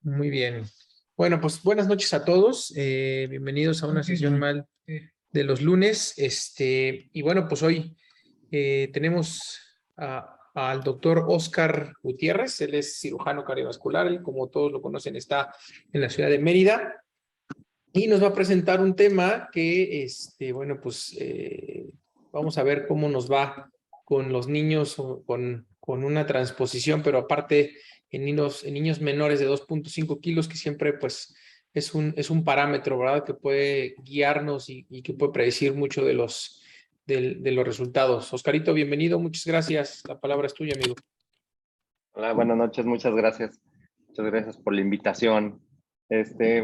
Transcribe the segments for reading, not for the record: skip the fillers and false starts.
Muy bien. Bueno, pues buenas noches a todos. Bienvenidos a una sesión más de los lunes. Y bueno, pues hoy tenemos al doctor Oscar Gutiérrez. Él es cirujano cardiovascular. Él, como todos lo conocen, está en la ciudad de Mérida y nos va a presentar un tema que, bueno, pues vamos a ver cómo nos va con los niños o con una transposición, pero aparte en niños menores de 2.5 kilos, que siempre pues es un parámetro, ¿verdad? Que puede guiarnos y que puede predecir mucho de los resultados. Oscarito, bienvenido, muchas gracias. La palabra es tuya, amigo. Hola, buenas noches, muchas gracias. Muchas gracias por la invitación.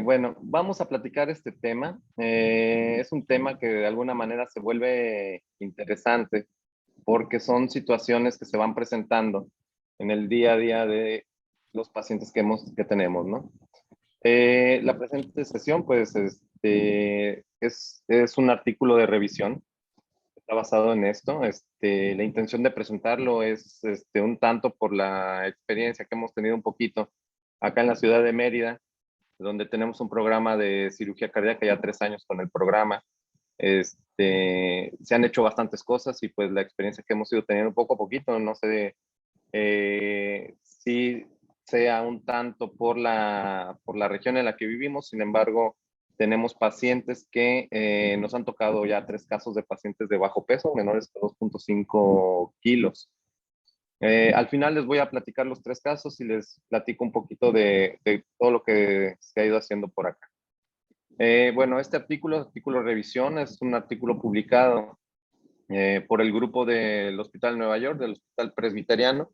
Bueno, vamos a platicar este tema. Es un tema que de alguna manera se vuelve interesante porque son situaciones que se van presentando en el día a día de los pacientes que tenemos, ¿no? La presente sesión, pues, es un artículo de revisión. Está basado en esto. La intención de presentarlo es un tanto por la experiencia que hemos tenido un poquito acá en la ciudad de Mérida, donde tenemos un programa de cirugía cardíaca, ya 3 años con el programa. Se han hecho bastantes cosas y pues la experiencia que hemos ido teniendo poco a poquito, no sé si sea un tanto por la región en la que vivimos. Sin embargo, tenemos pacientes que nos han tocado ya 3 casos de pacientes de bajo peso, menores de 2.5 kilos. Al final les voy a platicar los 3 casos y les platico un poquito de todo lo que se ha ido haciendo por acá. Bueno, este artículo de revisión, es un artículo publicado por el grupo del Hospital de Nueva York, del Hospital Presbiteriano.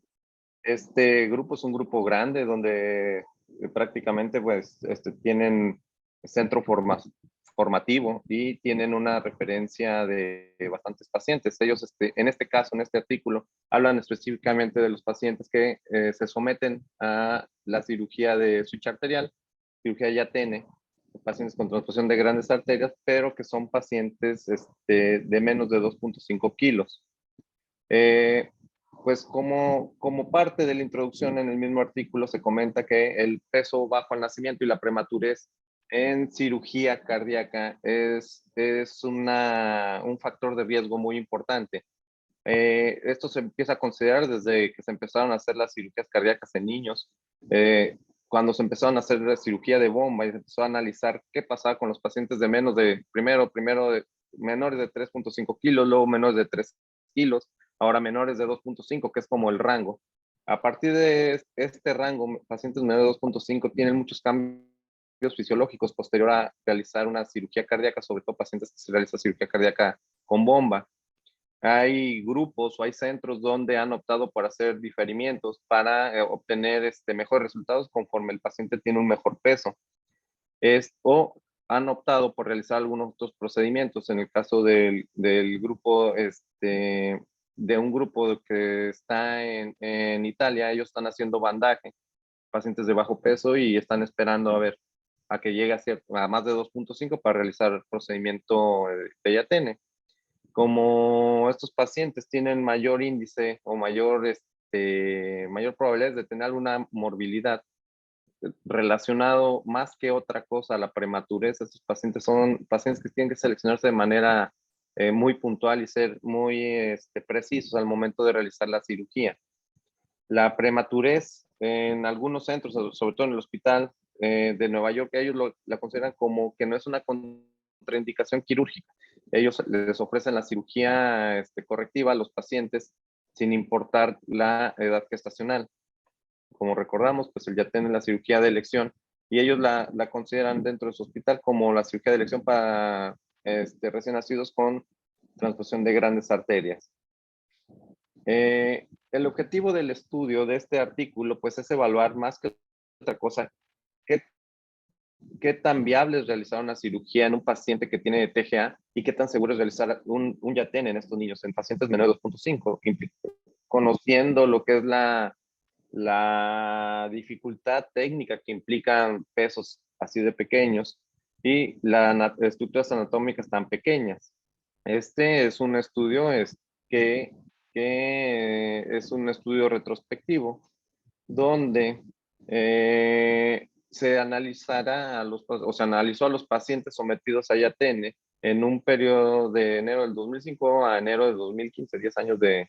Este grupo es un grupo grande donde prácticamente pues tienen centro formativo y tienen una referencia de bastantes pacientes. Ellos en este caso, en este artículo, hablan específicamente de los pacientes que se someten a la cirugía de switch arterial, cirugía YATENE, pacientes con transfusión de grandes arterias, pero que son pacientes de menos de 2.5 kilos. Eh, pues como parte de la introducción en el mismo artículo se comenta que el peso bajo al nacimiento y la prematurez en cirugía cardíaca es un factor de riesgo muy importante. Esto se empieza a considerar desde que se empezaron a hacer las cirugías cardíacas en niños. Cuando se empezaron a hacer la cirugía de bomba y se empezó a analizar qué pasaba con los pacientes de primero de menores de 3.5 kilos, luego menores de 3 kilos, ahora menores de 2.5, que es como el rango. A partir de este rango, pacientes menores de 2.5 tienen muchos cambios fisiológicos posterior a realizar una cirugía cardíaca, sobre todo pacientes que se realizan cirugía cardíaca con bomba. Hay grupos o hay centros donde han optado por hacer diferimientos para obtener mejores resultados conforme el paciente tiene un mejor peso. O han optado por realizar algunos otros procedimientos. En el caso del grupo, de un grupo que está en Italia, ellos están haciendo bandaje, pacientes de bajo peso, y están esperando a ver a que llegue a más de 2.5 para realizar el procedimiento de YATENE. Como estos pacientes tienen mayor índice o mayor probabilidad de tener alguna morbilidad relacionado más que otra cosa a la prematurez, estos pacientes son pacientes que tienen que seleccionarse de manera muy puntual y ser muy precisos al momento de realizar la cirugía. La prematurez en algunos centros, sobre todo en el hospital de Nueva York, ellos la consideran como que no es una contraindicación quirúrgica. Ellos les ofrecen la cirugía correctiva a los pacientes sin importar la edad gestacional. Como recordamos, pues él ya tiene la cirugía de elección y ellos la consideran dentro de su hospital como la cirugía de elección para recién nacidos con transfusión de grandes arterias. El objetivo del estudio de este artículo pues es evaluar más que otra cosa qué tan viable es realizar una cirugía en un paciente que tiene TGA y qué tan seguro es realizar un YATEN en estos niños, en pacientes menores de 2.5, conociendo lo que es la dificultad técnica que implican pesos así de pequeños y las estructuras anatómicas tan pequeñas. Este es un estudio que es un estudio retrospectivo donde se analizara se analizó a los pacientes sometidos a IATN en un periodo de enero del 2005 a enero del 2015, 10 años de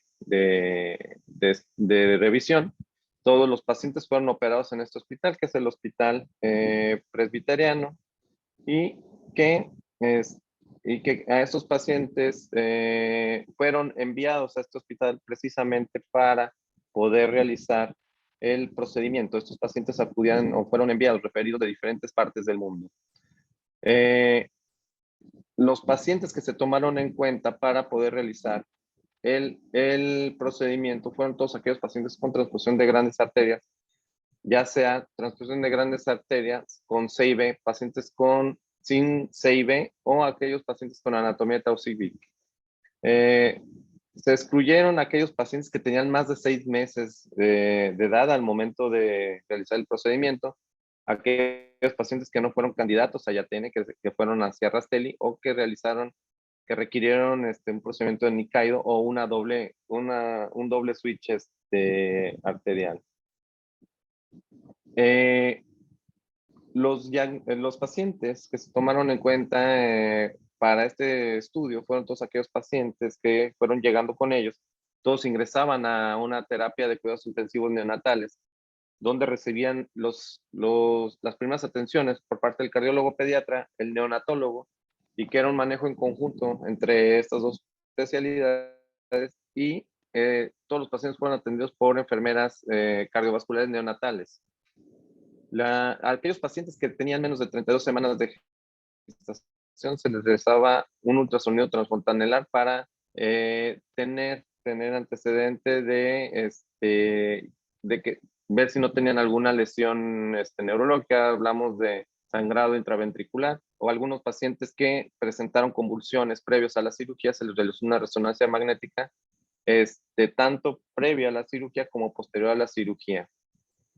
revisión. Todos los pacientes fueron operados en este hospital, que es el Hospital Presbiteriano, y que, es, y que a estos pacientes fueron enviados a este hospital precisamente para poder realizar el procedimiento. Estos pacientes acudían o fueron enviados, referidos de diferentes partes del mundo. Los pacientes que se tomaron en cuenta para poder realizar el procedimiento fueron todos aquellos pacientes con transfusión de grandes arterias, ya sea transfusión de grandes arterias con CIB, pacientes sin CIB o aquellos pacientes con anatomía taussíbica. Se excluyeron aquellos pacientes que tenían más de 6 meses de edad al momento de realizar el procedimiento, aquellos pacientes que no fueron candidatos a IATN, que fueron hacia Rastelli o que requirieron un procedimiento de Nikaido o un doble switch arterial. Los pacientes que se tomaron en cuenta para este estudio fueron todos aquellos pacientes que fueron llegando con ellos. Todos ingresaban a una terapia de cuidados intensivos neonatales, donde recibían las primeras atenciones por parte del cardiólogo pediatra, el neonatólogo, y que era un manejo en conjunto entre estas dos especialidades, y todos los pacientes fueron atendidos por enfermeras cardiovasculares neonatales. Aquellos pacientes que tenían menos de 32 semanas de gestación se les realizaba un ultrasonido transfontanelar para tener antecedente de ver si no tenían alguna lesión neurológica. Hablamos de sangrado intraventricular, o algunos pacientes que presentaron convulsiones previos a la cirugía, se les realizó una resonancia magnética tanto previa a la cirugía como posterior a la cirugía.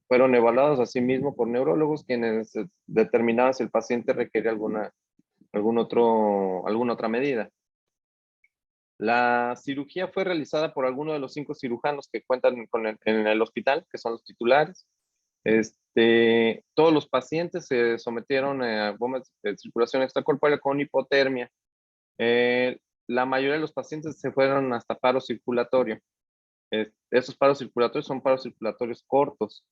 Fueron evaluados asimismo por neurólogos, quienes determinaban si el paciente requería alguna otra medida. La cirugía fue realizada por alguno de los 5 cirujanos que cuentan en el hospital, que son los titulares. Todos los pacientes se sometieron a bombas de circulación extracorpórea con hipotermia. La mayoría de los pacientes se fueron hasta paro circulatorio. Esos paros circulatorios son paros circulatorios cortos.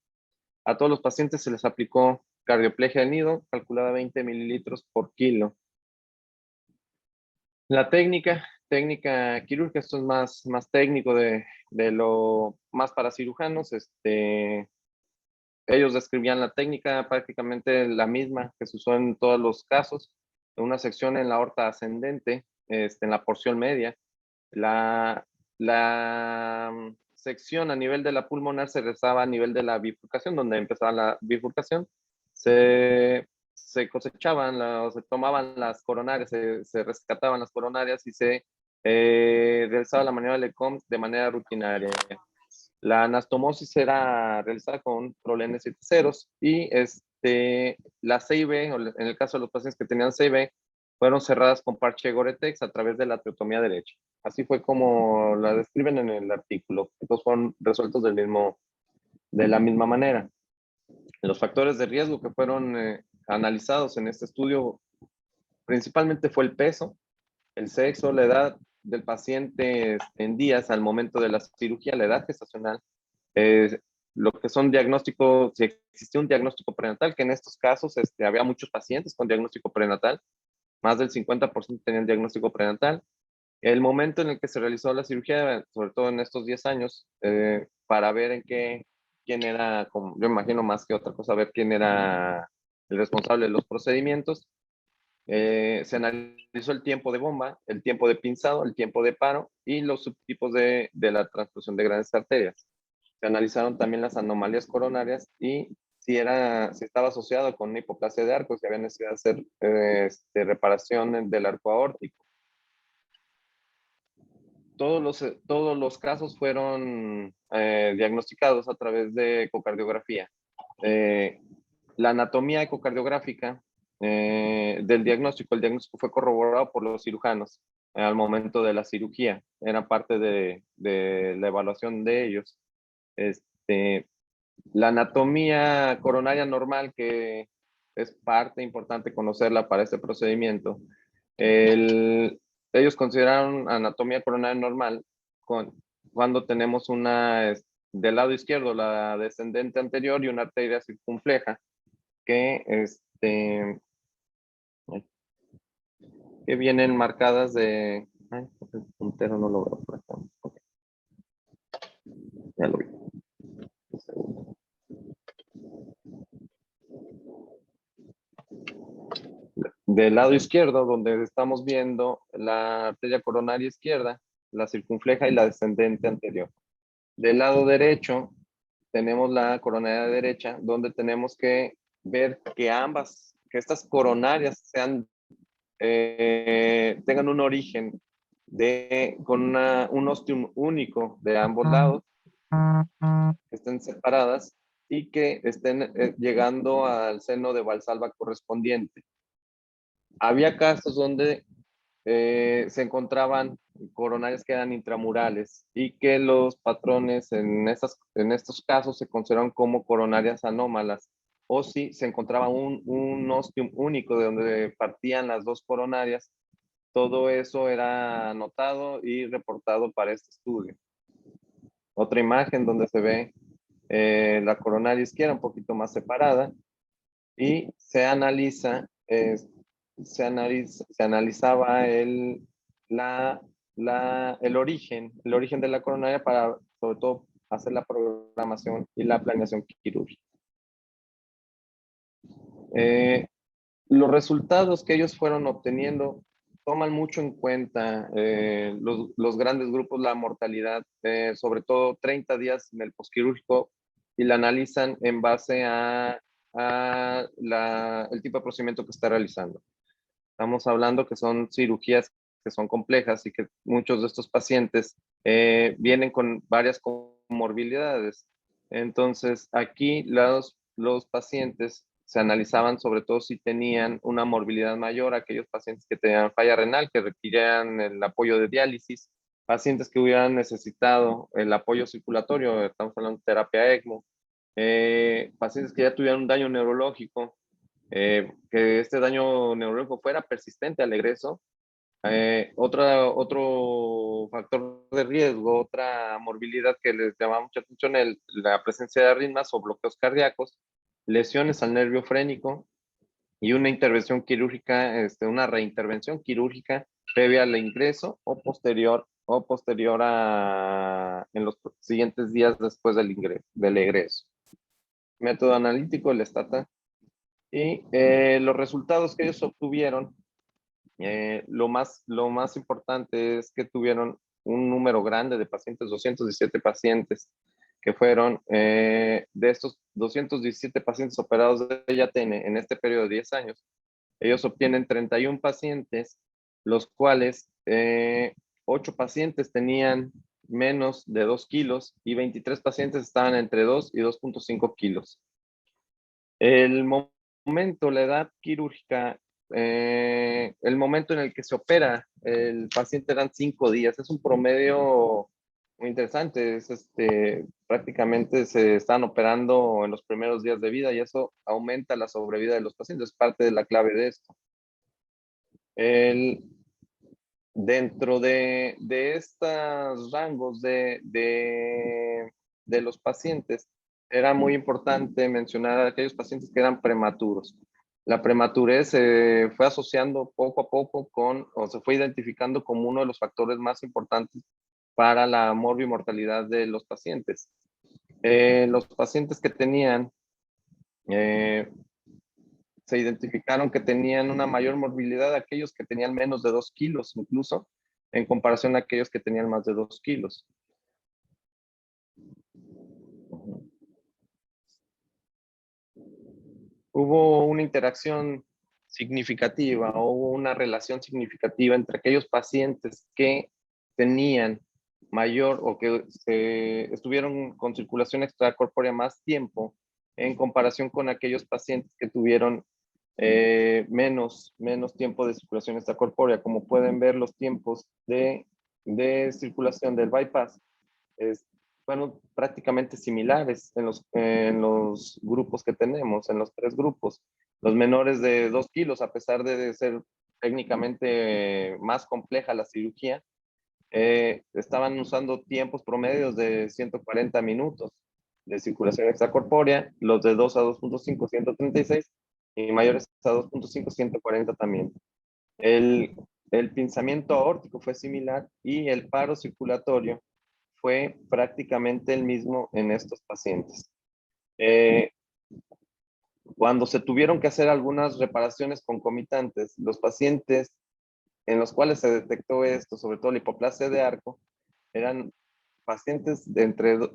A todos los pacientes se les aplicó cardioplegia del nido, calculada 20 mililitros por kilo. La técnica quirúrgica, esto es más técnico de lo más para cirujanos. Ellos describían la técnica prácticamente la misma que se usó en todos los casos: una sección en la aorta ascendente, en la porción media. La sección a nivel de la pulmonar se rezaba a nivel de la bifurcación, donde empezaba la bifurcación. Se cosechaban, se tomaban las coronarias, se rescataban las coronarias y se realizaba la maniobra de Lecomte de manera rutinaria. La anastomosis era realizada con prolene 7 ceros, y la CIB, en el caso de los pacientes que tenían CIB, fueron cerradas con parche Gore-Tex a través de la traqueotomía derecha. Así fue como la describen en el artículo. Estos fueron resueltos de la misma manera. Los factores de riesgo que fueron analizados en este estudio principalmente fue el peso, el sexo, la edad del paciente en días al momento de la cirugía, la edad gestacional, lo que son diagnósticos, si existía un diagnóstico prenatal, que en estos casos había muchos pacientes con diagnóstico prenatal, más del 50% tenían diagnóstico prenatal. El momento en el que se realizó la cirugía, sobre todo en estos 10 años, para ver quién era, yo imagino más que otra cosa, ver quién era el responsable de los procedimientos. Se analizó el tiempo de bomba, el tiempo de pinzado, el tiempo de paro y los subtipos de la transfusión de grandes arterias. Se analizaron también las anomalías coronarias y si estaba asociado con una hipoplasia de arco, si había necesidad de hacer reparación del arco aórtico. Todos los casos fueron diagnosticados a través de ecocardiografía. La anatomía ecocardiográfica el diagnóstico fue corroborado por los cirujanos al momento de la cirugía. Era parte de la evaluación de ellos. La anatomía coronaria normal, que es parte importante conocerla para este procedimiento, ellos consideraron anatomía coronaria normal cuando tenemos del lado izquierdo la descendente anterior y una arteria circunfleja que, que vienen marcadas de... Ay, el puntero no lo veo por acá. Okay, ya lo vi. Un segundo. Del lado izquierdo, donde estamos viendo la arteria coronaria izquierda, la circunfleja y la descendente anterior. Del lado derecho, tenemos la coronaria derecha, donde tenemos que ver que que estas coronarias tengan un origen con un ostium único de ambos lados, que estén separadas y que estén llegando al seno de Valsalva correspondiente. Había casos donde se encontraban coronarias que eran intramurales y que los patrones en estos casos se consideraron como coronarias anómalas, o si se encontraba un ostium único de donde partían las dos coronarias. Todo eso era anotado y reportado para este estudio. Otra imagen donde se ve la coronaria izquierda un poquito más separada y se analizaba el origen de la coronaria para, sobre todo, hacer la programación y la planeación quirúrgica. Los resultados que ellos fueron obteniendo toman mucho en cuenta los grandes grupos, la mortalidad, sobre todo 30 días en el posquirúrgico, y la analizan en base a el tipo de procedimiento que está realizando. Estamos hablando que son cirugías que son complejas y que muchos de estos pacientes vienen con varias comorbilidades. Entonces, aquí los pacientes se analizaban sobre todo si tenían una morbilidad mayor, aquellos pacientes que tenían falla renal, que requerían el apoyo de diálisis, pacientes que hubieran necesitado el apoyo circulatorio, estamos hablando de terapia ECMO, pacientes que ya tuvieran un daño neurológico, que este daño neurológico fuera persistente al egreso. Otro factor de riesgo, otra morbilidad que les llama mucha atención, la presencia de arritmias o bloqueos cardíacos, lesiones al nervio frénico y una intervención quirúrgica, una reintervención quirúrgica previa al ingreso o posterior en los siguientes días después del egreso. Método analítico, el STATA. Y los resultados que ellos obtuvieron, lo más importante es que tuvieron un número grande de pacientes, 217 pacientes, que fueron de estos 217 pacientes operados de YATN en este periodo de 10 años. Ellos obtienen 31 pacientes, los cuales 8 pacientes tenían menos de 2 kilos y 23 pacientes estaban entre 2 y 2.5 kilos. El momento, la edad quirúrgica, el momento en el que se opera el paciente eran 5 días. Es un promedio muy interesante. Prácticamente se están operando en los primeros días de vida y eso aumenta la sobrevida de los pacientes. Es parte de la clave de esto. Dentro de estos rangos de los pacientes, era muy importante mencionar a aquellos pacientes que eran prematuros. La prematurez se fue asociando poco a poco o se fue identificando como uno de los factores más importantes para la morbimortalidad de los pacientes. Los pacientes que tenían, se identificaron que tenían una mayor morbilidad aquellos que tenían menos de 2 kilos, incluso, en comparación a aquellos que tenían más de 2 kilos. Hubo una interacción significativa o una relación significativa entre aquellos pacientes que tenían mayor o que estuvieron con circulación extracorpórea más tiempo en comparación con aquellos pacientes que tuvieron menos tiempo de circulación extracorpórea. Como pueden ver, los tiempos de circulación del bypass fueron prácticamente similares en los grupos que tenemos, en los tres grupos. Los menores de 2 kilos, a pesar de ser técnicamente más compleja la cirugía, estaban usando tiempos promedios de 140 minutos de circulación extracorpórea, los de 2 a 2.5, 136, y mayores a 2.5, 140 también. El pinzamiento aórtico fue similar y el paro circulatorio fue prácticamente el mismo en estos pacientes. Eh, Cuando se tuvieron que hacer algunas reparaciones concomitantes, los pacientes en los cuales se detectó esto, sobre todo la hipoplasia de arco, eran pacientes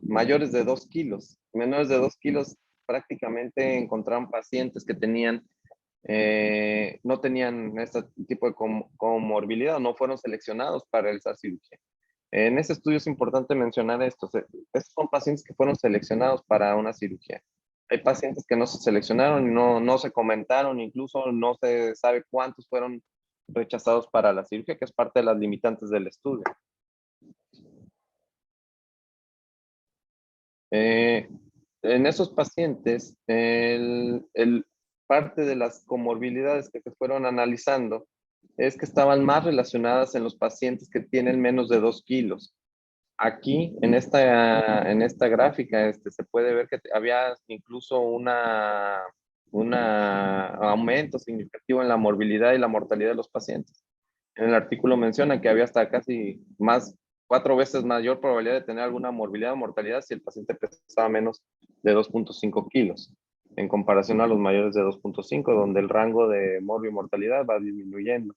mayores de 2 kilos. Menores de 2 kilos prácticamente encontraron pacientes que no tenían este tipo de comorbilidad, no fueron seleccionados para realizar cirugía. En ese estudio es importante mencionar esto. Estos son pacientes que fueron seleccionados para una cirugía. Hay pacientes que no se seleccionaron y no se comentaron, incluso no se sabe cuántos fueron rechazados para la cirugía, que es parte de las limitantes del estudio. En esos pacientes, parte de las comorbilidades que se fueron analizando es que estaban más relacionadas en los pacientes que tienen menos de 2 kilos. Aquí, en esta gráfica, se puede ver que había incluso un aumento significativo en la morbilidad y la mortalidad de los pacientes. En el artículo menciona que había hasta casi 4 veces mayor probabilidad de tener alguna morbilidad o mortalidad si el paciente pesaba menos de 2.5 kilos, en comparación a los mayores de 2.5, donde el rango de morbi y mortalidad va disminuyendo.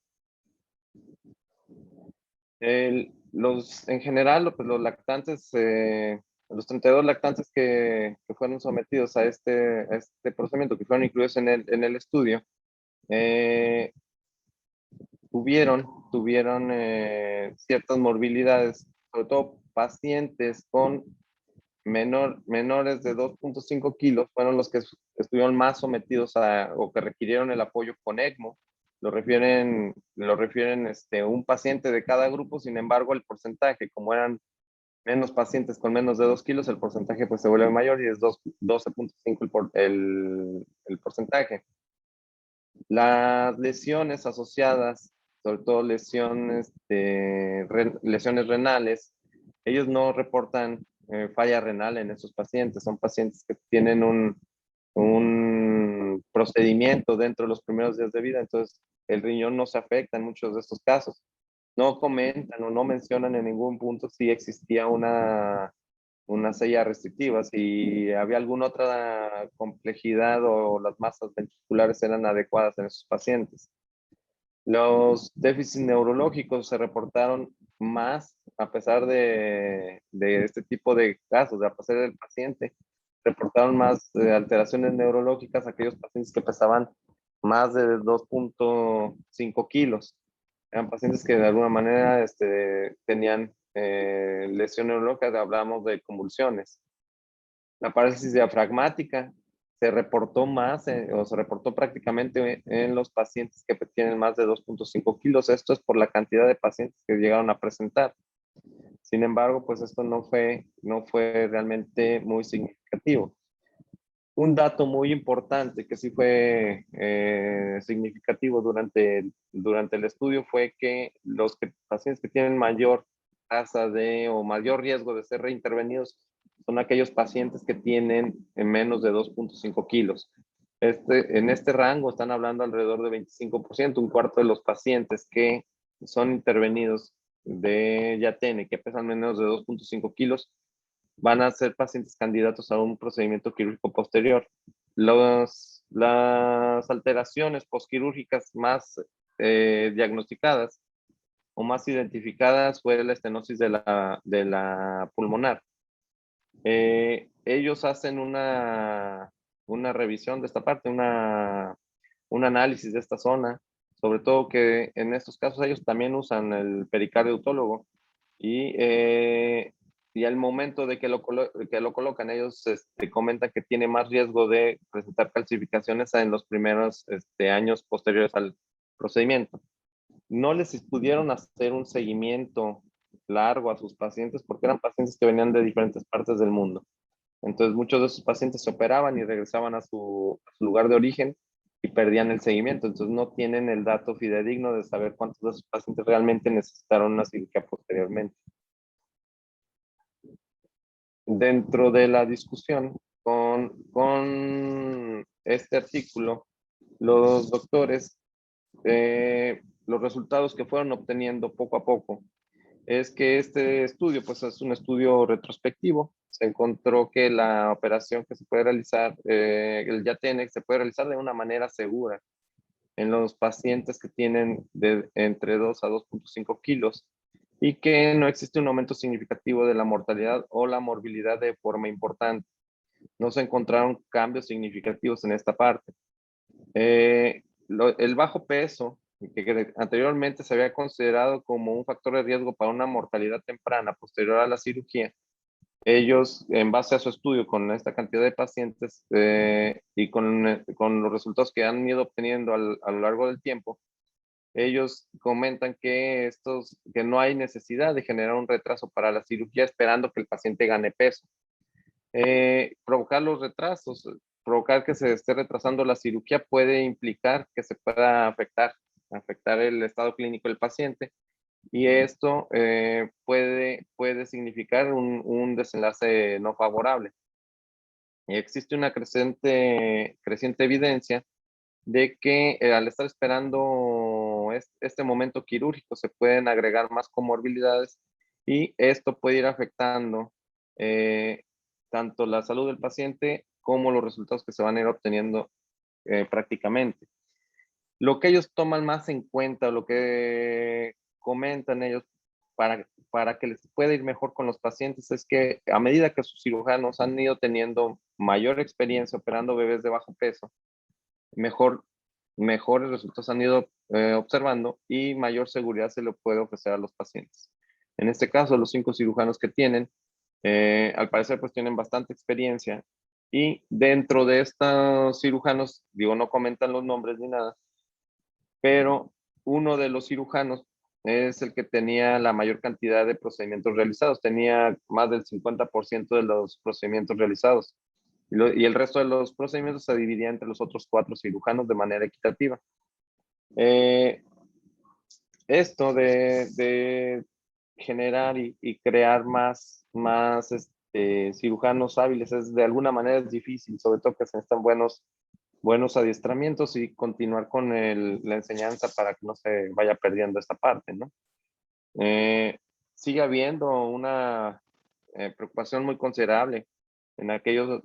En general, pues, los lactantes, los 32 lactantes que fueron sometidos a este procedimiento, que fueron incluidos en el estudio, tuvieron ciertas morbilidades, sobre todo pacientes con menores de 2.5 kilos, fueron los que estuvieron más sometidos o que requirieron el apoyo con ECMO. Lo refieren un paciente de cada grupo. Sin embargo, el porcentaje, como eran menos pacientes con menos de 2 kilos, el porcentaje pues se vuelve mayor y es 12.5 el porcentaje. Las lesiones asociadas, sobre todo lesiones renales, ellos no reportan falla renal en esos pacientes. Son pacientes que tienen un procedimiento dentro de los primeros días de vida, entonces el riñón no se afecta en muchos de estos casos. No comentan o no mencionan en ningún punto si existía una sella restrictiva, si había alguna otra complejidad o las masas ventriculares eran adecuadas en esos pacientes. Los déficits neurológicos se reportaron más, a pesar de este tipo de casos, a pesar del paciente, reportaron más alteraciones neurológicas aquellos pacientes que pesaban más de 2.5 kilos. Eran pacientes que de alguna manera tenían lesión neurológica, hablamos de convulsiones. La parálisis diafragmática se reportó o se reportó prácticamente en los pacientes que tienen más de 2.5 kilos. Esto es por la cantidad de pacientes que llegaron a presentar. Sin embargo, pues esto no fue realmente muy significativo. Un dato muy importante que sí fue significativo durante el estudio fue que los pacientes que tienen mayor tasa o mayor riesgo de ser reintervenidos son aquellos pacientes que tienen menos de 2.5 kilos. En este rango están hablando alrededor de 25%, un cuarto de los pacientes que son intervenidos de Yatene, que pesan menos de 2.5 kilos, van a ser pacientes candidatos a un procedimiento quirúrgico posterior. Las alteraciones posquirúrgicas más diagnosticadas o más identificadas fue la estenosis de la pulmonar. Ellos hacen una revisión de esta parte, un análisis de esta zona, sobre todo que en estos casos ellos también usan el pericardio autólogo y al momento de que lo colocan, ellos comentan que tiene más riesgo de presentar calcificaciones en los primeros años posteriores al procedimiento. No les pudieron hacer un seguimiento largo a sus pacientes porque eran pacientes que venían de diferentes partes del mundo. Entonces muchos de esos pacientes se operaban y regresaban a su lugar de origen y perdían el seguimiento. Entonces no tienen el dato fidedigno de saber cuántos de esos pacientes realmente necesitaron una cirugía posteriormente. Dentro de la discusión con este artículo, los doctores, los resultados que fueron obteniendo poco a poco, es que este estudio, pues es un estudio retrospectivo. Se encontró que la operación que se puede realizar, el YATENEC, se puede realizar de una manera segura en los pacientes que tienen de entre 2 a 2.5 kilos y que no existe un aumento significativo de la mortalidad o la morbilidad de forma importante. No se encontraron cambios significativos en esta parte. El bajo peso, que anteriormente se había considerado como un factor de riesgo para una mortalidad temprana posterior a la cirugía, ellos, en base a su estudio con esta cantidad de pacientes y con los resultados que han ido obteniendo a lo largo del tiempo, ellos comentan que no hay necesidad de generar un retraso para la cirugía esperando que el paciente gane peso. Provocar los retrasos, provocar que se esté retrasando la cirugía puede implicar que se pueda afectar el estado clínico del paciente y esto puede significar un desenlace no favorable. Y existe una creciente evidencia de que al estar esperando este momento quirúrgico se pueden agregar más comorbilidades y esto puede ir afectando eh, tanto la salud del paciente como los resultados que se van a ir obteniendo prácticamente. Lo que ellos toman más en cuenta, lo que comentan ellos para que les pueda ir mejor con los pacientes es que a medida que sus cirujanos han ido teniendo mayor experiencia operando bebés de bajo peso, mejores resultados han ido observando y mayor seguridad se le puede ofrecer a los pacientes. En este caso, los 5 cirujanos que tienen, al parecer pues tienen bastante experiencia y dentro de estos cirujanos, digo, no comentan los nombres ni nada, pero uno de los cirujanos es el que tenía la mayor cantidad de procedimientos realizados, tenía más del 50% de los procedimientos realizados. Y el resto de los procedimientos se dividía entre los otros 4 cirujanos de manera equitativa. Esto de generar y crear más cirujanos hábiles es de alguna manera es difícil, sobre todo que se necesitan buenos adiestramientos y continuar con la enseñanza para que no se vaya perdiendo esta parte, ¿no? Sigue habiendo una preocupación muy considerable en aquellos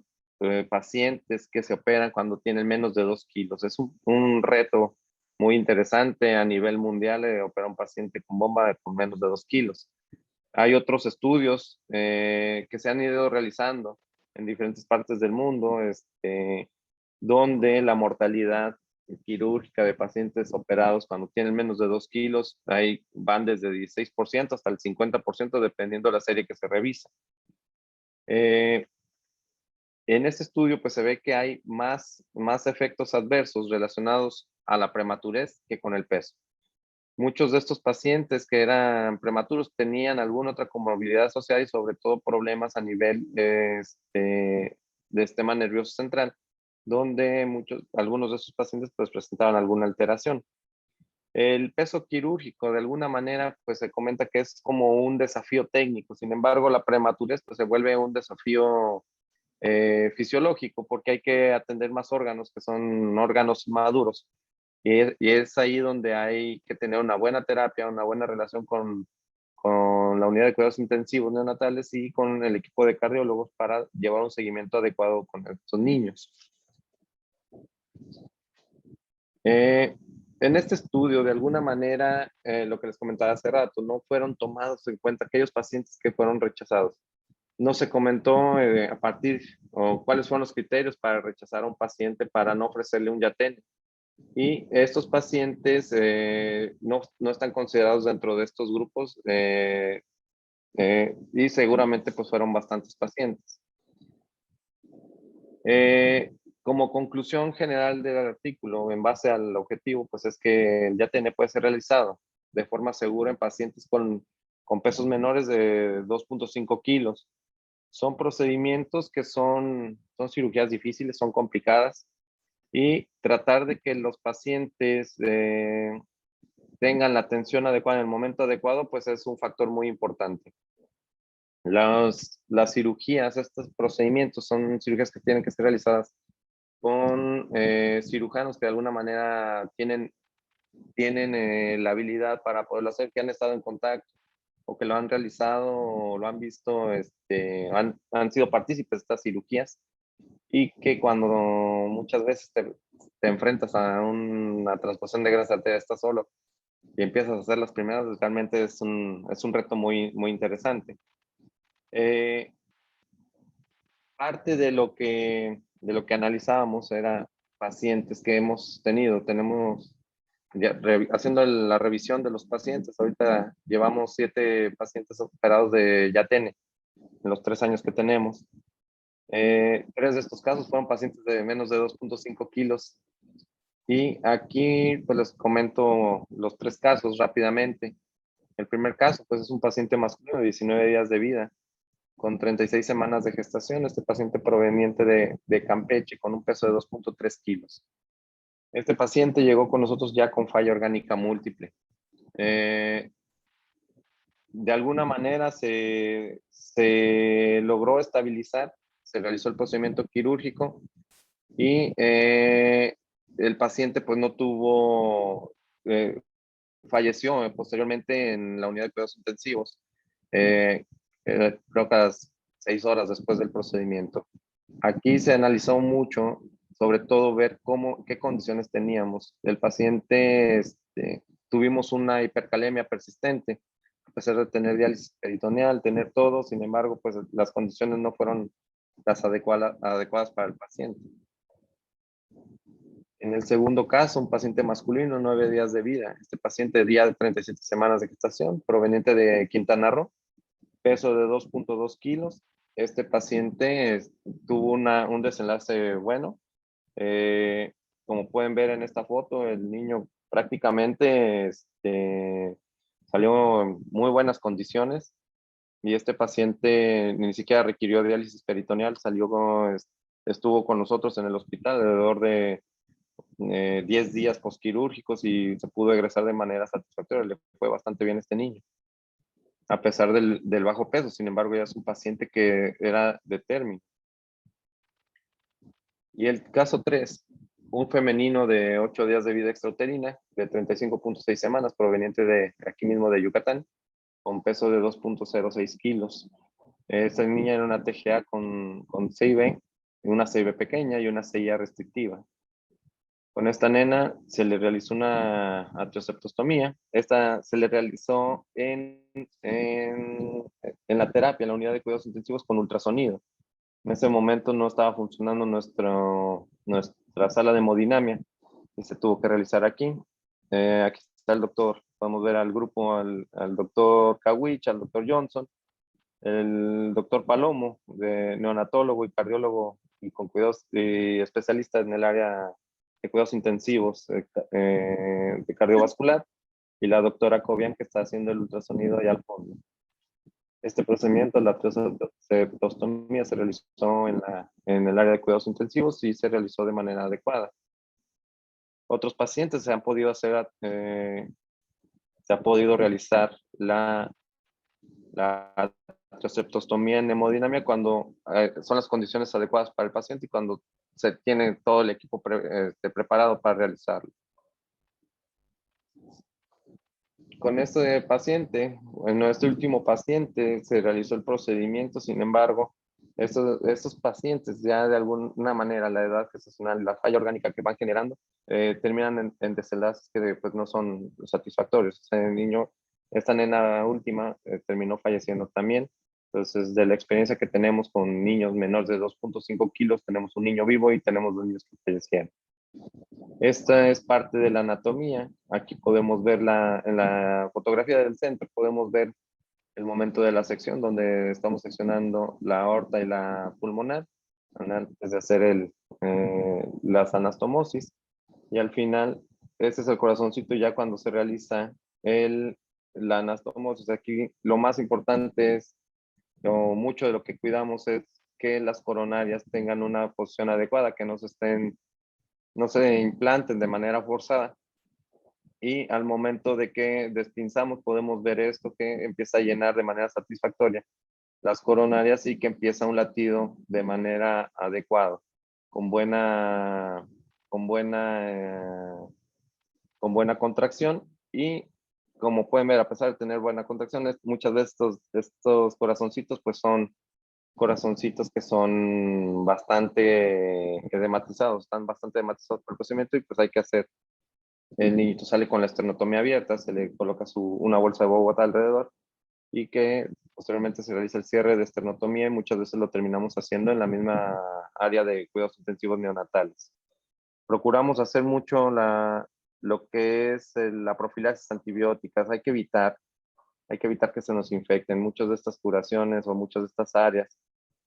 pacientes que se operan cuando tienen menos de 2 kilos. Es un reto muy interesante a nivel mundial operar un paciente con bomba con menos de 2 kilos. Hay otros estudios que se han ido realizando en diferentes partes del mundo, donde la mortalidad quirúrgica de pacientes operados cuando tienen menos de 2 kilos, ahí van desde 16% hasta el 50% dependiendo de la serie que se revisa. En este estudio pues se ve que hay más efectos adversos relacionados a la prematurez que con el peso. Muchos de estos pacientes que eran prematuros tenían alguna otra comorbilidad asociada y sobre todo problemas a nivel de sistema nervioso central, donde algunos de esos pacientes pues presentaban alguna alteración. El peso quirúrgico de alguna manera pues se comenta que es como un desafío técnico, sin embargo la prematurez pues se vuelve un desafío fisiológico porque hay que atender más órganos que son órganos maduros y es ahí donde hay que tener una buena terapia, una buena relación con la unidad de cuidados intensivos neonatales y con el equipo de cardiólogos para llevar un seguimiento adecuado con estos niños. En este estudio, de alguna manera, lo que les comentaba hace rato, no fueron tomados en cuenta aquellos pacientes que fueron rechazados. No se comentó a partir o cuáles fueron los criterios para rechazar a un paciente para no ofrecerle un YATEN. Y estos pacientes no están considerados dentro de estos grupos y seguramente pues fueron bastantes pacientes. Como conclusión general del artículo, en base al objetivo, pues es que el YATN puede ser realizado de forma segura en pacientes con con pesos menores de 2.5 kilos. Son procedimientos que son cirugías difíciles, son complicadas, y tratar de que los pacientes tengan la atención adecuada en el momento adecuado, pues es un factor muy importante. Las cirugías, estos procedimientos son cirugías que tienen que ser realizadas con cirujanos que de alguna manera tienen la habilidad para poderlo hacer, que han estado en contacto o que lo han realizado o lo han visto, han sido partícipes de estas cirugías, y que cuando muchas veces te enfrentas a una transfusión de grasa arterial, estás solo y empiezas a hacer las primeras, realmente es un reto muy, muy interesante. Parte de lo que analizábamos era pacientes que hemos tenido. Tenemos, haciendo la revisión de los pacientes, ahorita llevamos 7 pacientes operados de Yatene en los 3 años que tenemos. 3 de estos casos fueron pacientes de menos de 2.5 kilos. Y aquí pues les comento los 3 casos rápidamente. El primer caso pues es un paciente masculino de 19 días de vida, con 36 semanas de gestación. Este paciente proveniente de Campeche, con un peso de 2.3 kilos. Este paciente llegó con nosotros ya con falla orgánica múltiple. De alguna manera se logró estabilizar, se realizó el procedimiento quirúrgico, y el paciente pues no tuvo, falleció posteriormente en la unidad de cuidados intensivos, creo que a las 6 horas después del procedimiento. Aquí se analizó mucho, sobre todo ver qué condiciones teníamos. El paciente, tuvimos una hipercalemia persistente, a pesar de tener diálisis peritoneal, tener todo. Sin embargo, pues las condiciones no fueron las adecuadas para el paciente. En el segundo caso, un paciente masculino, 9 días de vida. Este paciente, día de 37 semanas de gestación, proveniente de Quintana Roo, peso de 2.2 kilos. Este paciente tuvo un desenlace bueno. Como pueden ver en esta foto, el niño prácticamente salió en muy buenas condiciones, y este paciente ni siquiera requirió diálisis peritoneal, estuvo con nosotros en el hospital alrededor de 10 días postquirúrgicos y se pudo egresar de manera satisfactoria. Le fue bastante bien a este niño, a pesar del bajo peso. Sin embargo, ya es un paciente que era de término. Y el caso 3, un femenino de 8 días de vida extrauterina, de 35.6 semanas, proveniente de aquí mismo de Yucatán, con peso de 2.06 kilos. Esta niña era una TGA con CIB, una CIB pequeña y una CIA restrictiva. Con esta nena se le realizó una atrioseptostomía. Esta se le realizó en la terapia, en la unidad de cuidados intensivos, con ultrasonido. En ese momento no estaba funcionando nuestra sala de hemodinamia y se tuvo que realizar aquí. Aquí está el doctor. Podemos ver al grupo, al doctor Kawich, al doctor Johnson, el doctor Palomo, neonatólogo y cardiólogo y con cuidados y especialista en el área de cuidados intensivos de cardiovascular, y la doctora Cobian, que está haciendo el ultrasonido allá al fondo. Este procedimiento, la septostomía, se realizó en el área de cuidados intensivos y se realizó de manera adecuada. Otros pacientes se ha podido realizar la septostomía en hemodinamia cuando son las condiciones adecuadas para el paciente y cuando se tiene todo el equipo preparado para realizarlo. Con este paciente, en este último paciente, se realizó el procedimiento. Sin embargo, estos pacientes ya de alguna manera, la edad gestacional, la falla orgánica que van generando, terminan en desenlaces que pues no son satisfactorios. El niño, esta nena última, terminó falleciendo también. Entonces, de la experiencia que tenemos con niños menores de 2.5 kilos, tenemos un niño vivo y tenemos 2 niños que fallecieron. Esta es parte de la anatomía. Aquí podemos ver en la fotografía del centro, podemos ver el momento de la sección donde estamos seccionando la aorta y la pulmonar antes de hacer las anastomosis. Y al final, este es el corazoncito ya cuando se realiza la anastomosis aquí, lo más importante es, o mucho de lo que cuidamos es que las coronarias tengan una posición adecuada, que no se implanten de manera forzada. Y al momento de que despinzamos podemos ver esto que empieza a llenar de manera satisfactoria las coronarias y que empieza un latido de manera adecuada, con buena, con buena, con buena contracción. Y como pueden ver, a pesar de tener buena contracción, muchas de estos corazoncitos pues son corazoncitos que son bastante edematizados, están bastante edematizados por el procedimiento y pues hay que hacer. El niñito sale con la esternotomía abierta, se le coloca una bolsa de Bogotá alrededor y que posteriormente se realiza el cierre de esternotomía y muchas veces lo terminamos haciendo en la misma área de cuidados intensivos neonatales. Procuramos hacer mucho lo que es la profilaxis antibióticas. Hay que evitar que se nos infecten. Muchas de estas curaciones o muchas de estas áreas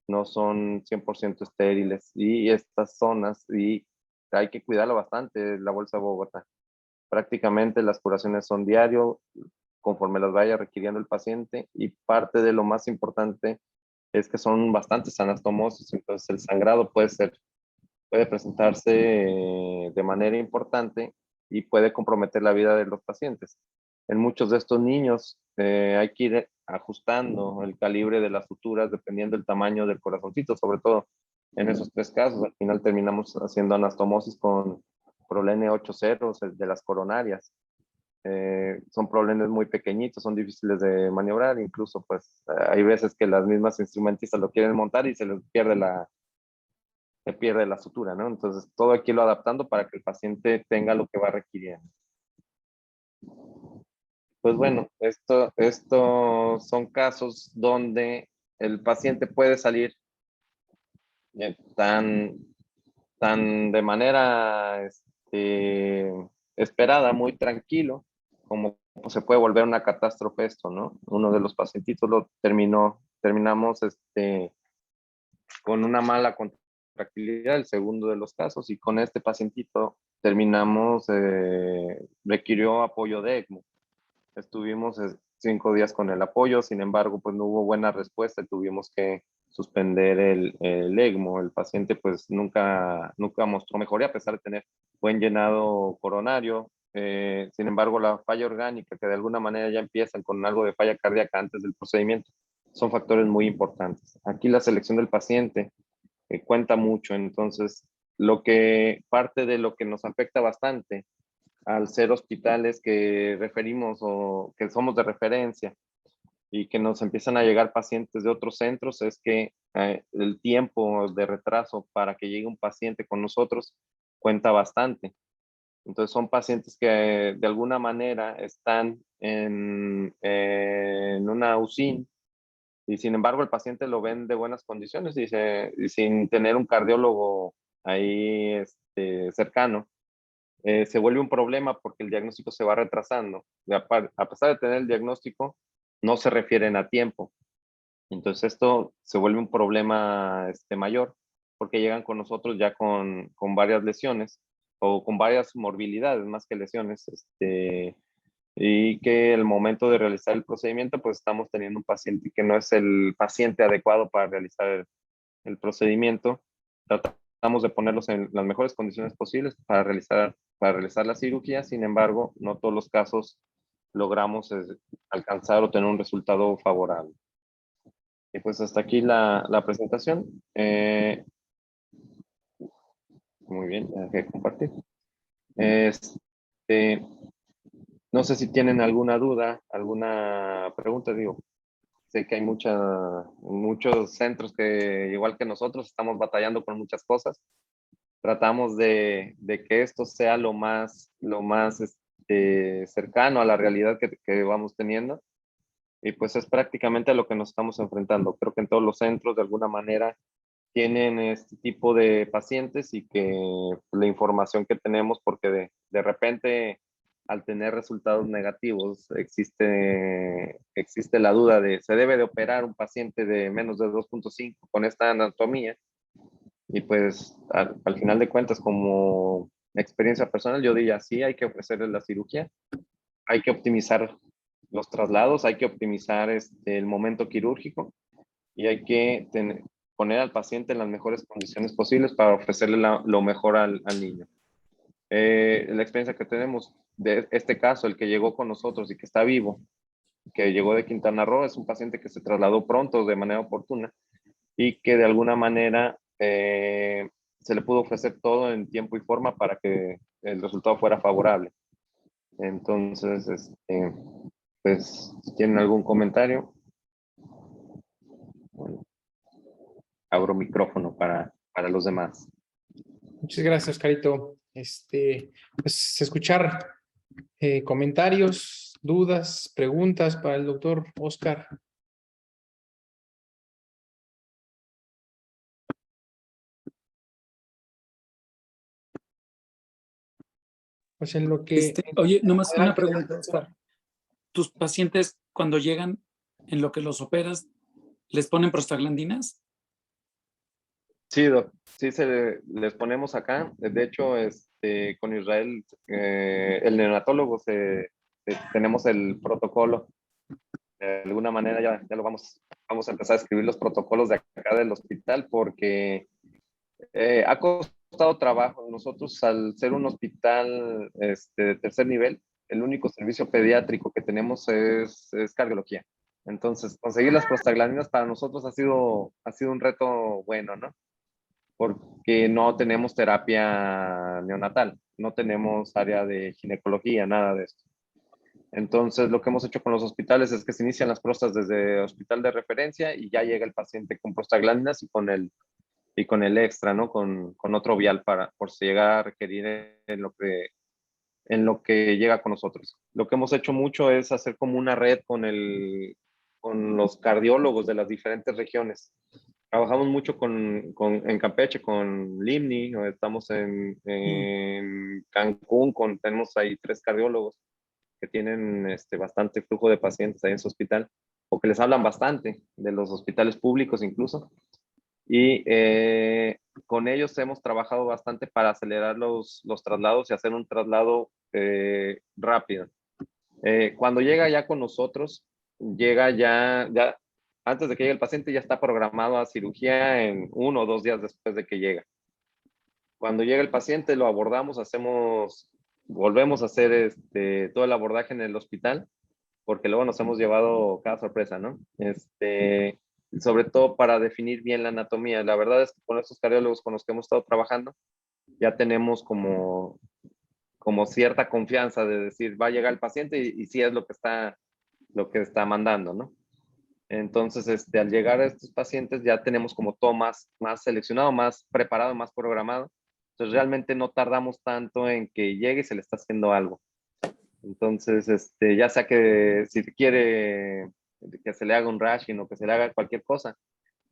no son 100% estériles y estas zonas, y hay que cuidarlo bastante, la bolsa de Bogotá. Prácticamente las curaciones son diario, conforme las vaya requiriendo el paciente, y parte de lo más importante es que son bastantes anastomosis, entonces el sangrado puede presentarse de manera importante y puede comprometer la vida de los pacientes. En muchos de estos niños hay que ir ajustando el calibre de las suturas dependiendo del tamaño del corazoncito, sobre todo en esos tres casos. Al final terminamos haciendo anastomosis con prolene 8 ceros de las coronarias. Son problemas muy pequeñitos, son difíciles de maniobrar, incluso pues hay veces que las mismas instrumentistas lo quieren montar y se pierde la sutura, ¿no? Entonces todo hay que irlo adaptando para que el paciente tenga lo que va requiriendo. Pues bueno, esto son casos donde el paciente puede salir tan, tan de manera esperada, muy tranquilo, como se puede volver una catástrofe esto, ¿no? Uno de los pacientitos terminamos con una mala contractilidad, el segundo de los casos, y con este pacientito terminamos, requirió apoyo de ECMO. Estuvimos 5 días con el apoyo, sin embargo, pues no hubo buena respuesta, tuvimos que suspender el ECMO. El paciente pues nunca mostró mejoría a pesar de tener buen llenado coronario. Sin embargo, la falla orgánica, que de alguna manera ya empiezan con algo de falla cardíaca antes del procedimiento, son factores muy importantes. Aquí la selección del paciente cuenta mucho, entonces parte de lo que nos afecta bastante al ser hospitales que referimos o que somos de referencia y que nos empiezan a llegar pacientes de otros centros es que el tiempo de retraso para que llegue un paciente con nosotros cuenta bastante. Entonces son pacientes que de alguna manera están en una UCI y sin embargo el paciente lo ven de buenas condiciones y sin tener un cardiólogo ahí cercano. Se vuelve un problema porque el diagnóstico se va retrasando. A pesar de tener el diagnóstico, no se refieren a tiempo. Entonces esto se vuelve un problema mayor porque llegan con nosotros ya con varias lesiones o con varias morbilidades más que lesiones. Y que el momento de realizar el procedimiento, pues estamos teniendo un paciente que no es el paciente adecuado para realizar el procedimiento. Tratamos de ponerlos en las mejores condiciones posibles para realizar la cirugía, sin embargo, no todos los casos logramos alcanzar o tener un resultado favorable. Y pues hasta aquí la presentación. Muy bien, ya que compartir. Este, no sé si tienen alguna duda, alguna pregunta, digo. Sé que hay muchos centros que, igual que nosotros, estamos batallando con muchas cosas. Tratamos de que esto sea lo más cercano a la realidad que vamos teniendo. Y pues es prácticamente a lo que nos estamos enfrentando. Creo que en todos los centros, de alguna manera, tienen este tipo de pacientes y que la información que tenemos, porque de repente al tener resultados negativos existe la duda de se debe de operar un paciente de menos de 2.5 con esta anatomía y pues al final de cuentas como experiencia personal yo diría sí hay que ofrecerles la cirugía, hay que optimizar los traslados, hay que optimizar el momento quirúrgico y hay que poner al paciente en las mejores condiciones posibles para ofrecerle lo mejor al niño. La experiencia que tenemos de este caso, el que llegó con nosotros y que está vivo, que llegó de Quintana Roo, es un paciente que se trasladó pronto de manera oportuna y que de alguna manera se le pudo ofrecer todo en tiempo y forma para que el resultado fuera favorable. Entonces, pues, si tienen algún comentario, bueno, abro micrófono para los demás. Muchas gracias, Carito. Pues escuchar comentarios, dudas, preguntas para el doctor Oscar. Pues en lo que... Oye, nomás una Adelante. pregunta, Oscar. ¿Tus pacientes cuando llegan, en lo que los operas, les ponen prostaglandinas? Sí, Doc. Sí, les ponemos acá. De hecho, con Israel, el neonatólogo, tenemos el protocolo. De alguna manera ya lo vamos a empezar a escribir los protocolos de acá del hospital porque ha costado trabajo. Nosotros, al ser un hospital de tercer nivel, el único servicio pediátrico que tenemos es cardiología. Entonces, conseguir las prostaglandinas para nosotros ha sido un reto bueno, ¿no? Porque no tenemos terapia neonatal, no tenemos área de ginecología, nada de esto. Entonces, lo que hemos hecho con los hospitales es que se inician las prostas desde hospital de referencia y ya llega el paciente con prostaglandinas y con el extra, ¿no? Con otro vial por si llega a requerir en lo que llega con nosotros. Lo que hemos hecho mucho es hacer como una red con los cardiólogos de las diferentes regiones. Trabajamos mucho en Campeche con Limni, o estamos en Cancún, tenemos ahí 3 cardiólogos que tienen bastante flujo de pacientes ahí en su hospital, o que les hablan bastante de los hospitales públicos incluso. Y con ellos hemos trabajado bastante para acelerar los traslados y hacer un traslado rápido. Cuando llega ya con nosotros, llega ya antes de que llegue el paciente, ya está programado a cirugía en 1 o 2 días después de que llega. Cuando llega el paciente, lo abordamos, volvemos a hacer todo el abordaje en el hospital, porque luego nos hemos llevado cada sorpresa, ¿no? Sobre todo para definir bien la anatomía. La verdad es que con estos cardiólogos con los que hemos estado trabajando, ya tenemos como cierta confianza de decir, va a llegar el paciente y sí es lo que está mandando, ¿no? Entonces, al llegar a estos pacientes ya tenemos como todo más seleccionado, más preparado, más programado. Entonces, realmente no tardamos tanto en que llegue y se le está haciendo algo. Entonces, ya sea que si quiere que se le haga un rashing o que se le haga cualquier cosa,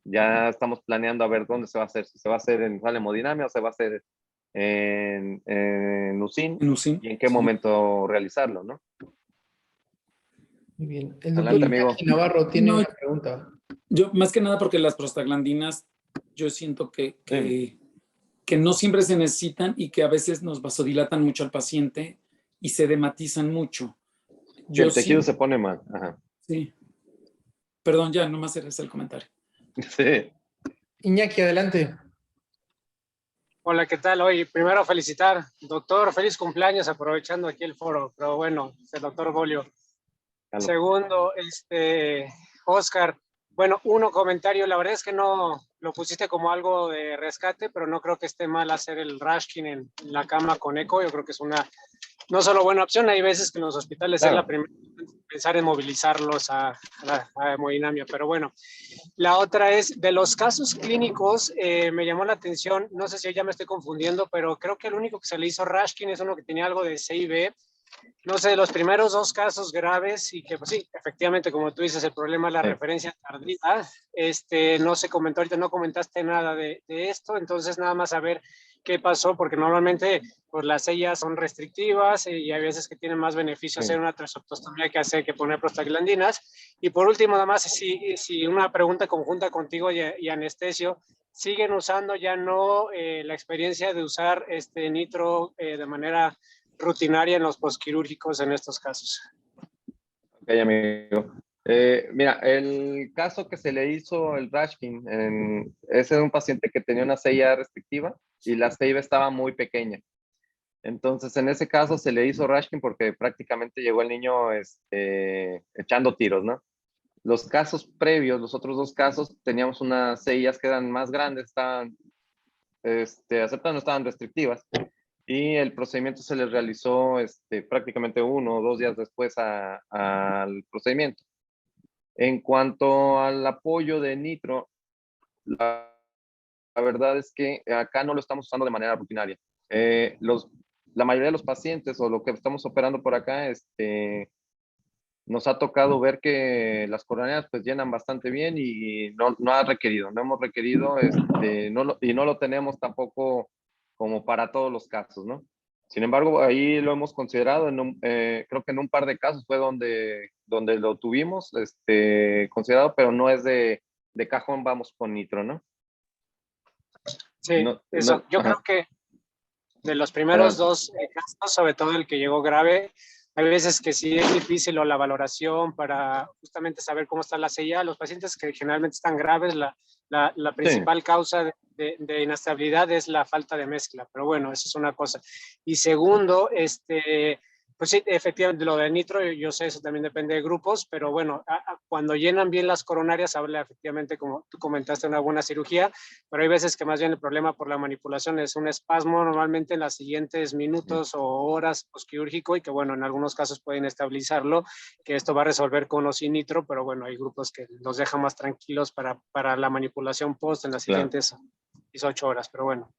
ya estamos planeando a ver dónde se va a hacer. Si se va a hacer en sala de hemodinamia o se va a hacer en USIN, y en qué momento realizarlo, ¿no? Muy bien. El doctor Adelante, amigo. Navarro tiene una pregunta. Yo, más que nada porque las prostaglandinas, yo siento que no siempre se necesitan y que a veces nos vasodilatan mucho al paciente y se dematizan mucho. El tejido se pone mal. Ajá. Sí. Perdón, ya, nomás era ese el comentario. Sí. Iñaki, adelante. Hola, ¿qué tal? Hoy primero felicitar, doctor, feliz cumpleaños, aprovechando aquí el foro, pero bueno, el doctor Bolio. Claro. Segundo, Oscar, bueno, comentario, la verdad es que no lo pusiste como algo de rescate, pero no creo que esté mal hacer el rashking en la cama con eco. Yo creo que es una no solo buena opción, hay veces que en los hospitales es la primera pensar en movilizarlos a hemodinamia, pero bueno. La otra es, de los casos clínicos, me llamó la atención, no sé si ya me estoy confundiendo, pero creo que el único que se le hizo rashking es uno que tenía algo de CIB. No sé, los primeros 2 casos graves y que, pues sí, efectivamente, como tú dices, el problema es la referencia tardía. No se comentó, ahorita no comentaste nada de esto, entonces nada más saber qué pasó, porque normalmente pues las sellas son restrictivas y hay veces que tienen más beneficio hacer una tracheotomía que poner prostaglandinas. Y por último, nada más, si una pregunta conjunta contigo y anestesio, ¿siguen usando ya no la experiencia de usar nitro de manera rutinaria en los posquirúrgicos en estos casos? Ok, Ok, amigo. Mira, el caso que se le hizo el Rashkin, ese es un paciente que tenía una CIA restrictiva y la CIA estaba muy pequeña. Entonces, en ese caso se le hizo Rashkin porque prácticamente llegó el niño echando tiros, ¿no? Los casos previos, los otros dos casos, teníamos unas CIAs que eran más grandes, estaban aceptadas, no estaban restrictivas. Y el procedimiento se les realizó prácticamente 1 o 2 días después al procedimiento. En cuanto al apoyo de nitro, la verdad es que acá no lo estamos usando de manera rutinaria. La mayoría de los pacientes o lo que estamos operando por acá, nos ha tocado ver que las coronarias pues llenan bastante bien y no ha requerido, no hemos requerido, y no lo tenemos tampoco como para todos los casos, ¿no? Sin embargo, ahí lo hemos considerado, creo que en un par de casos fue donde lo tuvimos considerado, pero no es de cajón vamos con nitro, ¿no? Sí, No, eso. Yo creo ajá, que de los primeros adelante. dos casos, sobre todo el que llegó grave, hay veces que sí es difícil o la valoración para justamente saber cómo está la CIA. Los pacientes que generalmente están graves, la Sí, principal causa de inestabilidad es la falta de mezcla, pero bueno, eso es una cosa. Y segundo, pues sí, efectivamente, lo de nitro, yo sé, eso también depende de grupos, pero bueno, cuando llenan bien las coronarias, habla efectivamente, como tú comentaste, una buena cirugía, pero hay veces que más bien el problema por la manipulación es un espasmo normalmente en los siguientes minutos o horas postquirúrgico y que bueno, en algunos casos pueden estabilizarlo, que esto va a resolver con o sin nitro, pero bueno, hay grupos que los dejan más tranquilos para la manipulación post en las claro. siguientes 18 horas, pero bueno.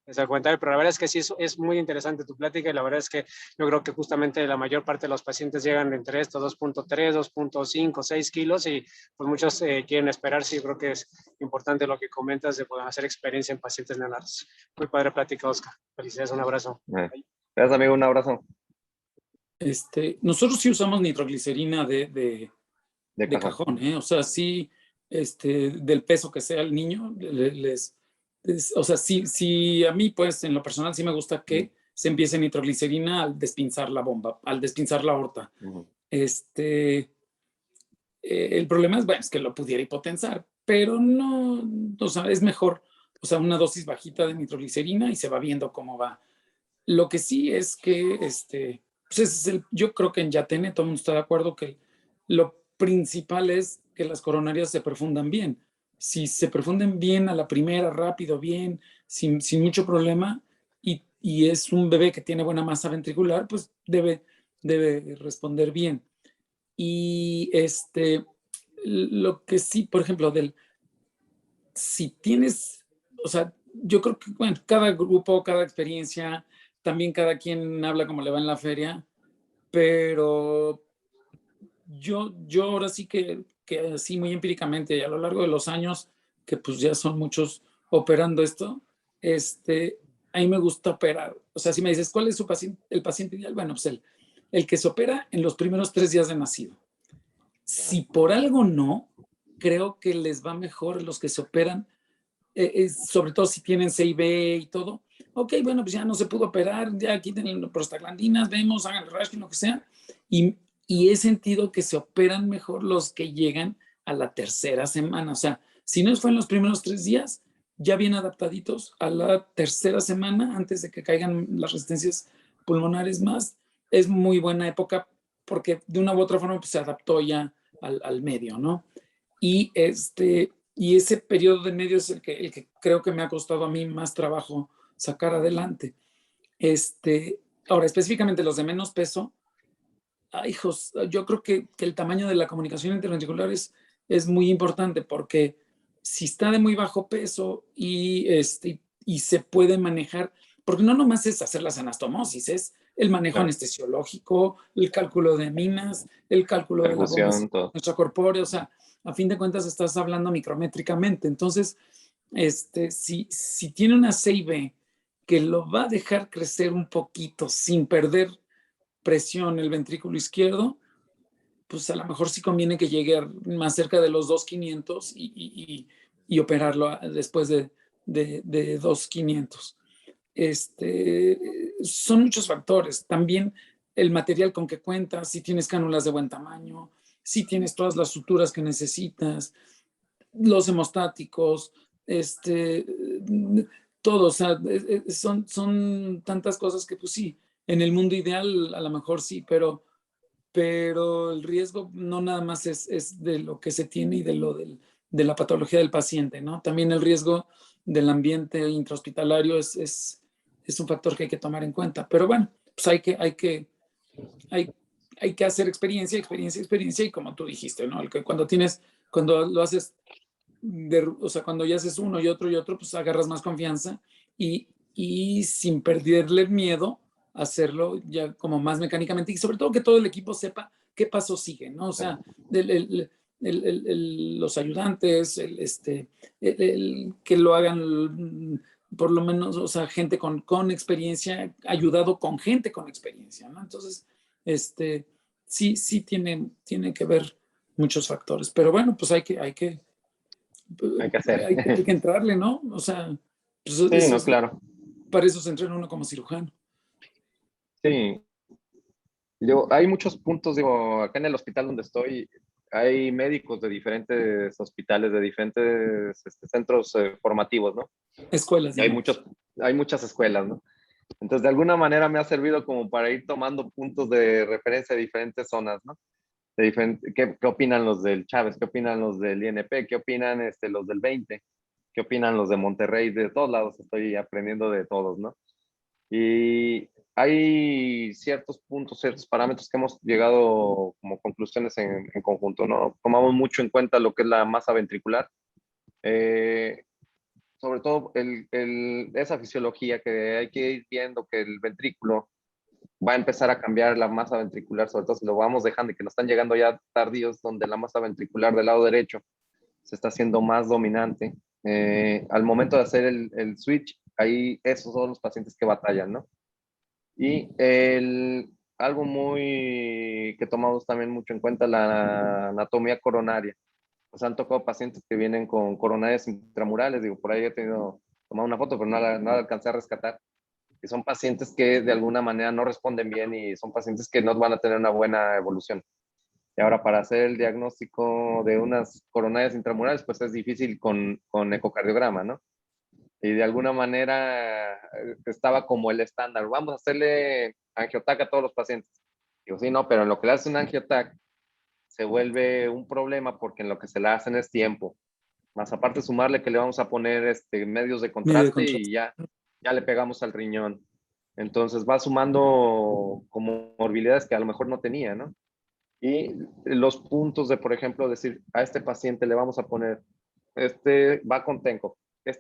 Es el comentario, pero la verdad es que sí es muy interesante tu plática y la verdad es que yo creo que justamente la mayor parte de los pacientes llegan entre esto, 2.3, 2.5, 6 kilos y pues muchos quieren esperarse. Yo creo que es importante lo que comentas de poder hacer experiencia en pacientes neonatos. Muy padre plática, Oscar. Felicidades, un abrazo. Gracias, amigo, un abrazo Nosotros sí usamos nitroglicerina de de cajón. cajón, ¿eh? O sea, sí, del peso que sea el niño, o sea, sí, a mí, pues, en lo personal sí me gusta que se empiece nitroglicerina al despinzar la bomba, al despinzar la aorta. El problema es, bueno, es que lo pudiera hipotensar, pero no, o sea, es mejor, o sea, una dosis bajita de nitroglicerina y se va viendo cómo va. Lo que sí es que, pues yo creo que en Yatene todo el mundo está de acuerdo que lo principal es que las coronarias se perfundan bien. Si se perfunden bien a la primera, rápido, bien, sin mucho problema, y es un bebé que tiene buena masa ventricular, pues debe responder bien. Y lo que sí, por ejemplo, si tienes, o sea, yo creo que, bueno, cada grupo, cada experiencia, también cada quien habla como le va en la feria, pero yo ahora sí que así muy empíricamente y a lo largo de los años, que pues ya son muchos operando esto, a mí me gusta operar. O sea, si me dices, ¿cuál es el paciente ideal? Bueno, pues el que se opera en los primeros 3 días de nacido. Si por algo no, creo que les va mejor los que se operan, sobre todo si tienen CIB y todo. Ok, bueno, pues ya no se pudo operar, ya quiten prostaglandinas, vemos, hagan el Rashkin, lo que sea. Y he sentido que se operan mejor los que llegan a la tercera semana. O sea, si no fue en los primeros 3 días, ya bien adaptaditos a la tercera semana, antes de que caigan las resistencias pulmonares más, es muy buena época porque de una u otra forma pues, se adaptó ya al medio, ¿no? Y, y ese periodo de medio es el que creo que me ha costado a mí más trabajo sacar adelante. Ahora, específicamente los de menos peso, hijos, yo creo que el tamaño de la comunicación interventricular es muy importante porque si está de muy bajo peso y se puede manejar, porque no nomás es hacer las anastomosis, es el manejo Claro. anestesiológico, el cálculo de minas, el cálculo de la bomba extracorpórea, o sea, a fin de cuentas estás hablando micrométricamente. Entonces, si tiene una CIB que lo va a dejar crecer un poquito sin perder presión el ventrículo izquierdo, pues a lo mejor sí conviene que llegue más cerca de los 2,500 y operarlo después de 2,500. Son muchos factores. También el material con que cuentas, si tienes cánulas de buen tamaño, si tienes todas las suturas que necesitas, los hemostáticos, todo, o sea, son tantas cosas que pues sí, en el mundo ideal a lo mejor sí, pero el riesgo no nada más es de lo que se tiene y de la patología del paciente, ¿no? También el riesgo del ambiente intrahospitalario es un factor que hay que tomar en cuenta. Pero bueno, pues hay que hacer experiencia, y como tú dijiste, ¿no? Cuando lo haces, o sea, cuando ya haces uno y otro, pues agarras más confianza y sin perderle miedo, hacerlo ya como más mecánicamente y sobre todo que todo el equipo sepa qué paso sigue, ¿no? O sea, los ayudantes, que lo hagan por lo menos, o sea, gente con experiencia, ayudado con gente con experiencia, ¿no? Entonces, sí tiene que ver muchos factores, pero bueno, pues hay que Hay que hacer. hay que entrarle, ¿no? O sea, pues Sí, no, claro. para eso se entrena uno como cirujano. Sí. Hay muchos puntos, digo, acá en el hospital donde estoy, hay médicos de diferentes hospitales, de diferentes centros formativos, ¿no? Escuelas, Y hay muchas escuelas, ¿no? Entonces, de alguna manera me ha servido como para ir tomando puntos de referencia de diferentes zonas, ¿no? ¿Qué opinan los del Chávez? ¿Qué opinan los del INP? ¿Qué opinan los del 20? ¿Qué opinan los de Monterrey? De todos lados estoy aprendiendo de todos, ¿no? Y hay ciertos puntos, ciertos parámetros que hemos llegado como conclusiones en conjunto, ¿no? Tomamos mucho en cuenta lo que es la masa ventricular, sobre todo esa fisiología que hay que ir viendo que el ventrículo va a empezar a cambiar la masa ventricular, sobre todo si lo vamos dejando y que nos están llegando ya tardíos, donde la masa ventricular del lado derecho se está haciendo más dominante. Al momento de hacer el switch, ahí esos son los pacientes que batallan, ¿no? Y algo muy que tomamos también mucho en cuenta, la anatomía coronaria. Nos han tocado pacientes que vienen con coronarias intramurales, digo, por ahí he tomado una foto, pero no la alcancé a rescatar. Que son pacientes que de alguna manera no responden bien y son pacientes que no van a tener una buena evolución. Y ahora para hacer el diagnóstico de unas coronarias intramurales, pues es difícil con ecocardiograma, ¿no? Y de alguna manera estaba como el estándar, vamos a hacerle angiotac a todos los pacientes. Digo, sí, no, pero en lo que le hace un angiotac se vuelve un problema porque en lo que se le hacen es tiempo. Más aparte sumarle que le vamos a poner medios de contraste y ya le pegamos al riñón. Entonces va sumando como morbilidades que a lo mejor no tenía, ¿no? Y los puntos de, por ejemplo, decir, a este paciente le vamos a poner, va con Tenco,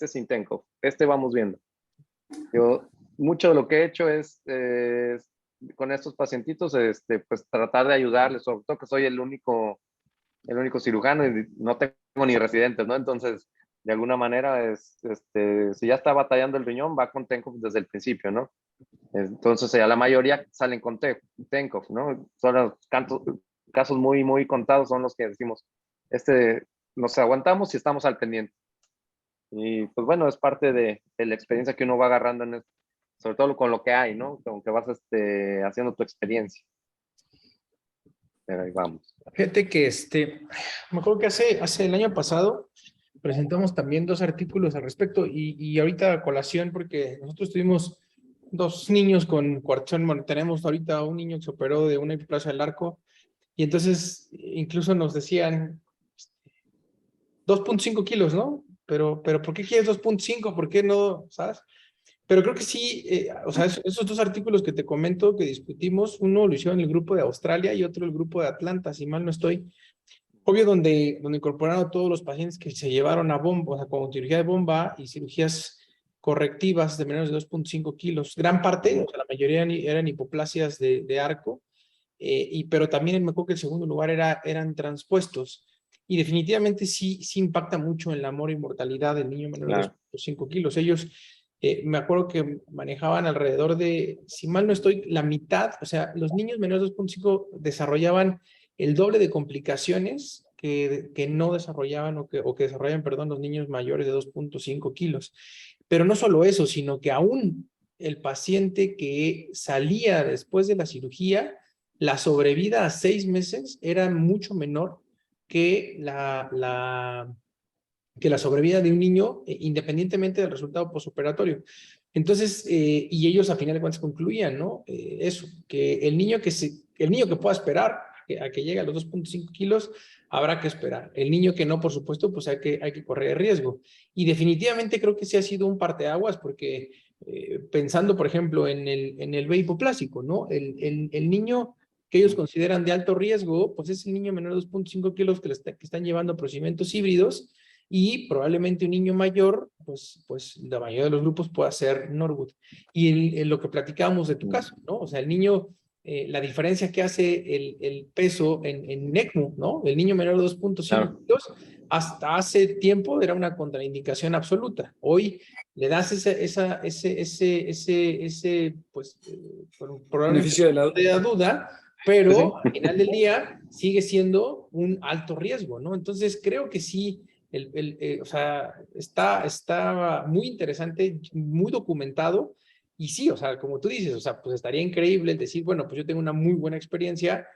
sin Tenco, vamos viendo. Mucho de lo que he hecho es con estos pacientitos, pues tratar de ayudarles, sobre todo que soy el único cirujano y no tengo ni residentes, ¿no? Entonces, de alguna manera, si ya está batallando el riñón, va con Tenco desde el principio, ¿no? Entonces, la mayoría salen con Tenco, ¿no? Son los casos muy, muy contados, son los que decimos, nos aguantamos y estamos al pendiente. Y pues bueno, es parte de la experiencia que uno va agarrando, sobre todo con lo que hay, ¿no? Con que vas haciendo tu experiencia. Pero ahí vamos. Fíjate que me acuerdo que hace el año pasado presentamos también 2 artículos al respecto y ahorita a colación porque nosotros tuvimos 2 niños con coartación, bueno, tenemos ahorita un niño que se operó de una hipoplasia del arco y entonces incluso nos decían 2.5 kilos, ¿no? Pero ¿por qué quieres 2.5? ¿Por qué no? ¿Sabes? Pero creo que sí, o sea, esos 2 artículos que te comento que discutimos, uno lo hicieron el grupo de Australia y otro el grupo de Atlanta, si mal no estoy. Obvio, donde incorporaron a todos los pacientes que se llevaron a bomba, o sea, con cirugía de bomba y cirugías correctivas de menos de 2.5 kilos. Gran parte, o sea, la mayoría eran hipoplasias de arco, pero también me acuerdo que el segundo lugar eran transpuestos. Y definitivamente sí impacta mucho en la mortalidad del niño menor de 2.5 kilos. Ellos, me acuerdo que manejaban alrededor de, si mal no estoy, la mitad, o sea, los niños menores de 2.5 desarrollaban el doble de complicaciones que no desarrollaban o que desarrollan, perdón, los niños mayores de 2.5 kilos. Pero no solo eso, sino que aún el paciente que salía después de la cirugía, la sobrevida a 6 meses era mucho menor que la sobrevida de un niño, independientemente del resultado postoperatorio. Entonces, y ellos a final de cuentas concluían, ¿no? Eso, que el niño que pueda esperar a que llegue a los 2.5 kilos, habrá que esperar. El niño que no, por supuesto, pues hay que correr el riesgo. Y definitivamente creo que sí ha sido un parteaguas porque pensando, por ejemplo, en el BEI hipoplásico, ¿no? El niño que ellos consideran de alto riesgo, pues es el niño menor de 2.5 kilos que están llevando a procedimientos híbridos y probablemente un niño mayor, pues la mayoría de los grupos pueda ser Norwood. Y lo que platicábamos de tu caso, ¿no? O sea, el niño, la diferencia que hace el peso en ECMO, ¿no? El niño menor de 2.5 kilos, hasta hace tiempo era una contraindicación absoluta. Hoy le das pues, probablemente Beneficio de la duda, pero al final del día sigue siendo un alto riesgo, ¿no? Entonces creo que sí, o sea, está muy interesante, muy documentado, y sí, o sea, como tú dices, o sea, pues estaría increíble el decir, bueno, pues yo tengo una muy buena experiencia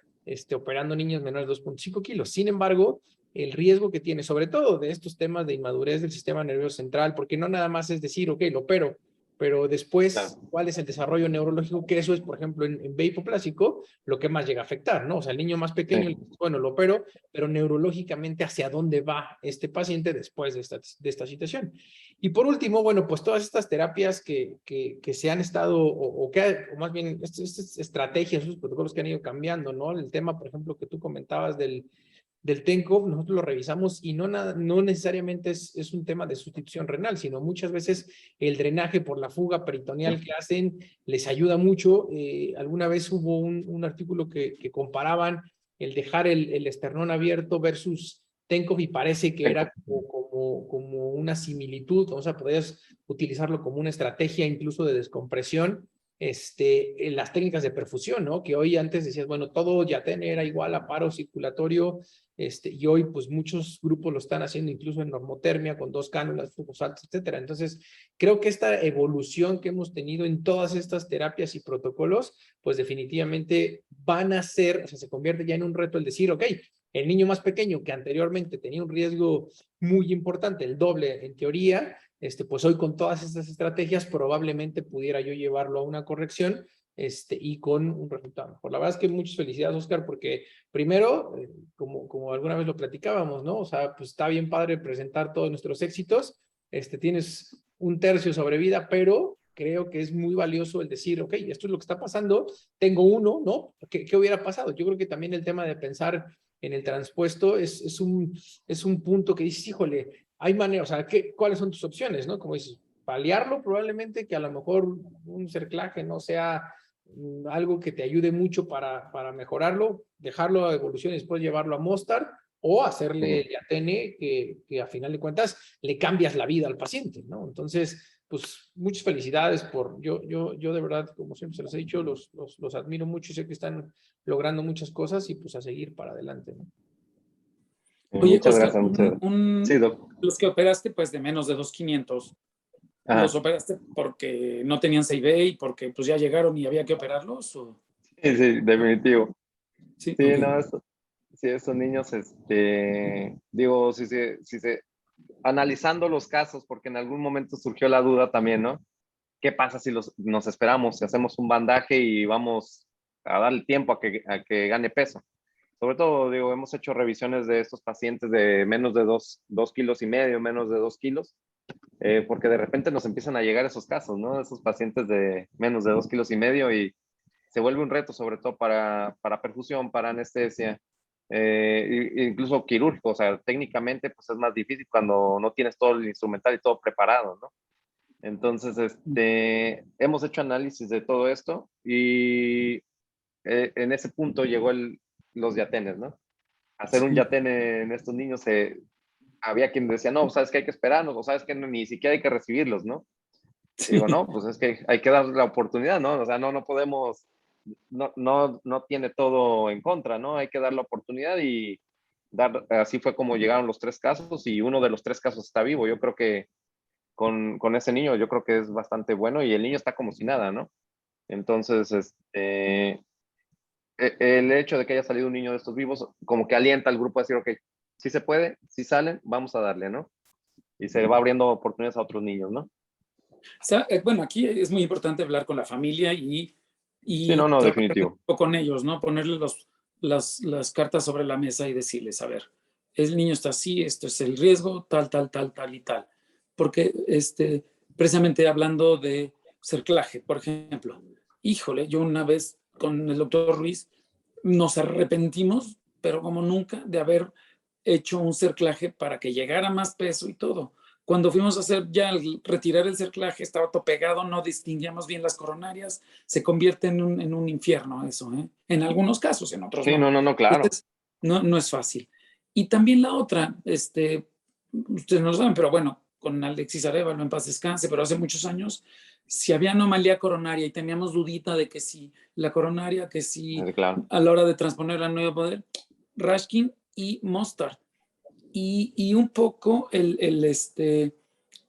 operando niños menores de 2.5 kilos. Sin embargo, el riesgo que tiene, sobre todo de estos temas de inmadurez del sistema nervioso central, porque no nada más es decir, ok, lo opero, pero después, ¿cuál es el desarrollo neurológico? Que eso es, por ejemplo, en BEI hipoplásico, lo que más llega a afectar, ¿no? O sea, el niño más pequeño, bueno, lo opero, pero neurológicamente, ¿hacia dónde va este paciente después de esta situación? Y por último, bueno, pues todas estas terapias que se han estado, o más bien, estas estrategias, esos protocolos que han ido cambiando, ¿no? El tema, por ejemplo, que tú comentabas del TENCOV, nosotros lo revisamos y no necesariamente es un tema de sustitución renal, sino muchas veces el drenaje por la fuga peritoneal que hacen les ayuda mucho. Alguna vez hubo un artículo que comparaban el dejar el esternón abierto versus TENCOV y parece que era como una similitud, o sea, podías utilizarlo como una estrategia incluso de descompresión en las técnicas de perfusión, ¿no? Que hoy antes decías, bueno, todo Yaten era igual a paro circulatorio, y hoy pues muchos grupos lo están haciendo incluso en normotermia con 2 cánulas, flujos altos, etcétera. Entonces, creo que esta evolución que hemos tenido en todas estas terapias y protocolos, pues definitivamente van a ser, o sea, se convierte ya en un reto el decir, ok, el niño más pequeño que anteriormente tenía un riesgo muy importante, el doble en teoría, pues hoy con todas estas estrategias probablemente pudiera yo llevarlo a una corrección y con un resultado mejor. La verdad es que muchas felicidades, Oscar, porque primero, como alguna vez lo platicábamos, ¿no? O sea, pues está bien padre presentar todos nuestros éxitos, tienes un tercio sobre vida, pero creo que es muy valioso el decir, ok, esto es lo que está pasando, tengo uno, ¿no? ¿Qué hubiera pasado? Yo creo que también el tema de pensar en el transpuesto es un punto que dices, híjole, hay manera, o sea, ¿cuáles son tus opciones, no? Como dices, paliarlo probablemente, que a lo mejor un cerclaje no sea algo que te ayude mucho para mejorarlo, dejarlo a evolución y después llevarlo a Mostar, o hacerle Yatene, que a final de cuentas le cambias la vida al paciente, ¿no? Entonces, pues muchas felicidades yo de verdad, como siempre se los he dicho, los admiro mucho y sé que están logrando muchas cosas y pues a seguir para adelante, ¿no? Oye, Muchas Oscar, gracias, muchas gracias. Sí, Doc. los que operaste pues de menos de 2.500, ¿los operaste porque no tenían 6B y porque pues ya llegaron y había que operarlos? ¿O? Sí, sí, definitivo. Sí, Sí, okay. no, sí, estos niños, digo, analizando los casos, porque en algún momento surgió la duda también, ¿no? ¿Qué pasa si nos esperamos, si hacemos un bandaje y vamos a darle tiempo a que gane peso? Sobre todo, digo, hemos hecho revisiones de estos pacientes de menos de 2 kilos y medio, menos de 2 kilos, porque de repente nos empiezan a llegar esos casos, ¿no? Esos pacientes de menos de 2 kilos y medio y se vuelve un reto, sobre todo para perfusión, para anestesia, incluso quirúrgico. O sea, técnicamente pues es más difícil cuando no tienes todo el instrumental y todo preparado, ¿no? Entonces, hemos hecho análisis de todo esto y en ese punto llegó los yatenes, ¿no? Hacer un yatene en estos niños, había quien decía, no, sabes que hay que esperarnos, o sabes que ni siquiera hay que recibirlos, ¿no? Sí. Digo, no, pues es que hay que dar la oportunidad, ¿no? O sea, no podemos, no tiene todo en contra, ¿no? Hay que dar la oportunidad y así fue como llegaron los 3 casos y uno de los 3 casos está vivo. Yo creo que con ese niño, yo creo que es bastante bueno y el niño está como si nada, ¿no? Entonces, el hecho de que haya salido un niño de estos vivos, como que alienta al grupo a decir, ok, si se puede, si salen, vamos a darle, ¿no? Y se va abriendo oportunidades a otros niños, ¿no? O sea, bueno, aquí es muy importante hablar con la familia Sí, y no, no, trabajar definitivo. con ellos, ¿no? Ponerles las cartas sobre la mesa y decirles, a ver, el niño está así, esto es el riesgo, tal, tal, tal, tal y tal. Porque precisamente hablando de cerclaje, por ejemplo, híjole, yo una vez con el doctor Ruiz nos arrepentimos, pero como nunca, de haber hecho un cerclaje para que llegara más peso y todo. Cuando fuimos a hacer ya retirar el cerclaje, estaba todo pegado, no distinguíamos bien las coronarias, se convierte en un infierno eso, ¿eh? En algunos casos, en otros Sí, no. no, no, no, claro. Entonces, no es fácil. Y también la otra, ustedes no lo saben, pero bueno, con Alexis Arévalo, en paz descanse, pero hace muchos años, si había anomalía coronaria y teníamos dudita de que si la coronaria, que si Claro. a la hora de transponerla no iba a poder, Rashkin y Mostard. Y un poco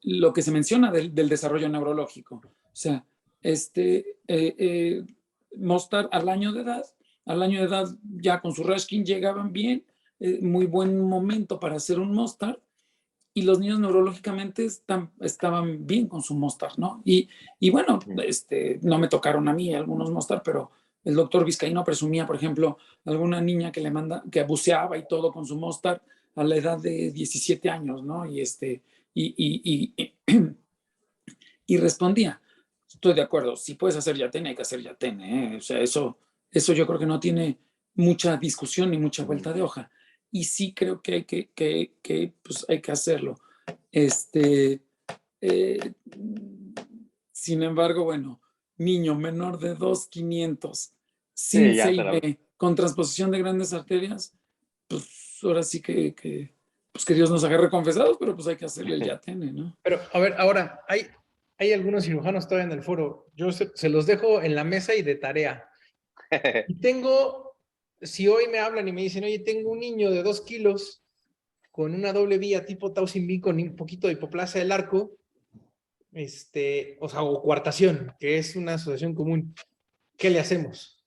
lo que se menciona del desarrollo neurológico. O sea, Mostard al año de edad, ya con su Rashkin llegaban bien, muy buen momento para hacer un Mostard, y los niños neurológicamente estaban bien con su Mostard, ¿no? Y bueno, no me tocaron a mí algunos Mostard, pero el doctor Vizcaíno presumía, por ejemplo, alguna niña que buceaba y todo con su Mostard a la edad de 17 años, ¿no? Y respondía, estoy de acuerdo, si puedes hacer Yatene, hay que hacer Yatene, ¿eh? O sea, eso yo creo que no tiene mucha discusión ni mucha vuelta de hoja. Y sí creo que pues hay que hacerlo. Eh, Sin embargo, bueno, niño menor de 2,500, sin Sí, C ya y será. B, con transposición de grandes arterias, pues ahora sí pues que Dios nos agarre confesados, pero pues hay que hacerle el Yatene, ¿no? Pero, a ver, ahora, hay algunos cirujanos todavía en el foro. Yo se los dejo en la mesa y de tarea. Y si hoy me hablan y me dicen, oye, tengo un niño de 2 kilos con una doble vía tipo Tausin B con un poquito de hipoplasia del arco, o sea, o coartación, que es una asociación común, ¿qué le hacemos?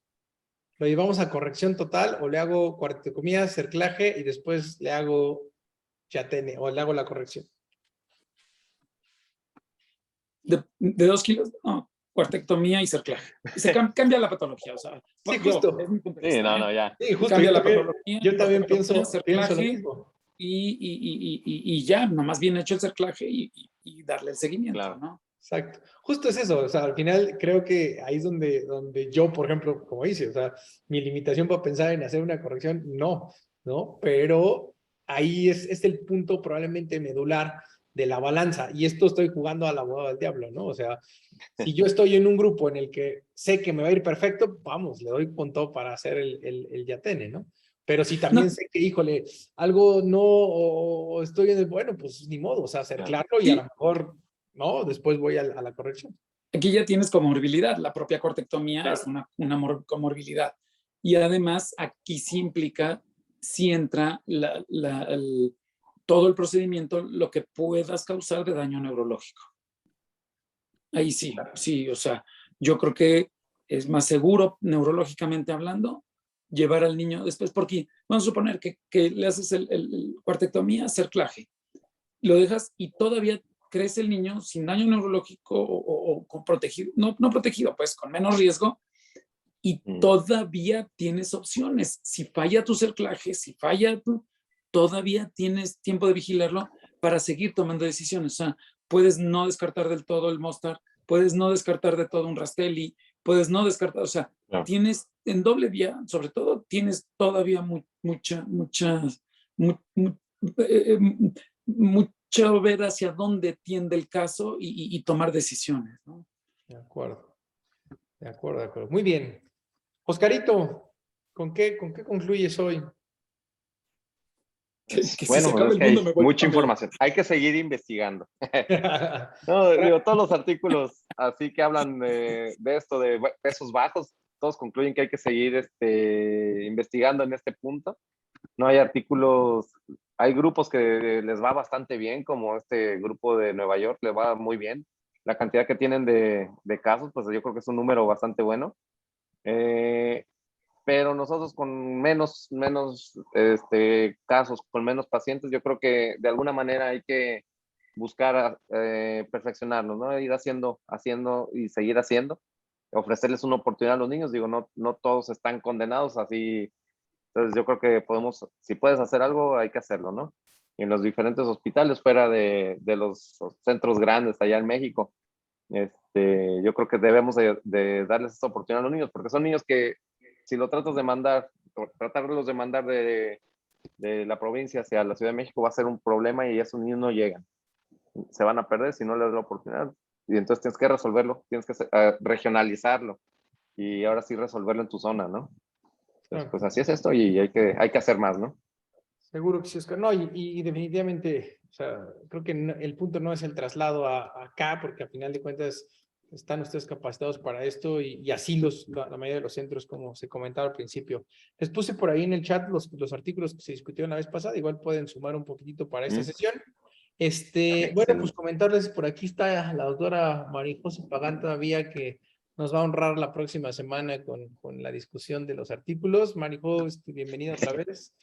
¿Lo llevamos a corrección total o le hago cuartectomía, cerclaje y después le hago Yatene o le hago la corrección? De 2 kilos, no, cuartectomía y cerclaje. Se cambia la patología, o sea, Sí, es justo. mi punto de Sí, vista, no, ¿eh? no, ya. Sí, justo. Cambia la patología, Yo también cortectomía, pienso lo cerclaje, mismo. y ya, nomás bien hecho el cerclaje y darle el seguimiento, Claro. ¿no? Exacto. Justo es eso. O sea, al final creo que ahí es donde yo, por ejemplo, como dice, o sea, mi limitación para pensar en hacer una corrección, no, pero ahí es el punto probablemente medular de la balanza. Y esto estoy jugando al abogado del diablo, ¿no? O sea, si yo estoy en un grupo en el que sé que me va a ir perfecto, vamos, le doy con todo para hacer el Yatene, ¿no? Pero si también No, sé que, híjole, algo no, o estoy en el, bueno, pues ni modo, o sea, hacer Claro. claro y a lo aquí, mejor, ¿no? Después voy a la corrección. aquí ya tienes comorbilidad, la propia cortectomía es Claro. una comorbilidad. Y además, aquí sí implica, sí entra todo el procedimiento, lo que puedas causar de daño neurológico. Ahí sí, o sea, yo creo que es más seguro neurológicamente hablando llevar al niño después, porque vamos a suponer que le haces el cuartectomía, cerclaje, lo dejas y todavía crece el niño sin daño neurológico o con protegido, no protegido, pues con menos riesgo, y todavía tienes opciones. Si falla tu cerclaje, si falla todavía tienes tiempo de vigilarlo para seguir tomando decisiones. O sea, puedes no descartar del todo el Mostard, puedes no descartar de todo un Rastelli, puedes no descartar, o sea, Claro. tienes en doble vía, sobre todo, tienes todavía mucho ver hacia dónde tiende el caso y tomar decisiones, ¿no? De acuerdo, de acuerdo, de acuerdo. Muy bien. Oscarito, ¿con qué concluyes hoy? Que si se Bueno, pues acaba es el que mundo hay me voy mucha con él. información. Hay que seguir investigando. No, digo, todos los artículos así que hablan de esto, de pesos bajos, todos concluyen que hay que seguir investigando en este punto. No hay artículos hay grupos que les va bastante bien, como este grupo de Nueva York, le va muy bien. La cantidad que tienen de casos, pues yo creo que es un número bastante bueno. Pero nosotros con menos casos, con menos pacientes, yo creo que de alguna manera hay que buscar perfeccionarnos, ¿no? Ir haciendo y seguir haciendo, ofrecerles una oportunidad a los niños. Digo, no todos están condenados así. Entonces yo creo que si puedes hacer algo, hay que hacerlo, ¿no? Y en los diferentes hospitales fuera de los centros grandes allá en México, yo creo que debemos de darles esta oportunidad a los niños, porque son niños que si lo tratarlos de mandar de la provincia hacia la Ciudad de México va a ser un problema y esos niños no llegan. Se van a perder si no les das la oportunidad. Y entonces tienes que resolverlo, tienes que regionalizarlo y ahora sí resolverlo en tu zona, ¿no? Entonces, pues así es esto y hay que hacer más, ¿no? Seguro que sí, Oscar. No, y definitivamente, o sea, creo que el punto no es el traslado acá, porque a final de cuentas están ustedes capacitados para esto y así la mayoría de los centros, como se comentaba al principio. Les puse por ahí en el chat los artículos que se discutieron la vez pasada, igual pueden sumar un poquitito para esta sesión. Bueno, pues comentarles, por aquí está la doctora María José Pagán todavía, que nos va a honrar la próxima semana con la discusión de los artículos. María José, bienvenida otra vez.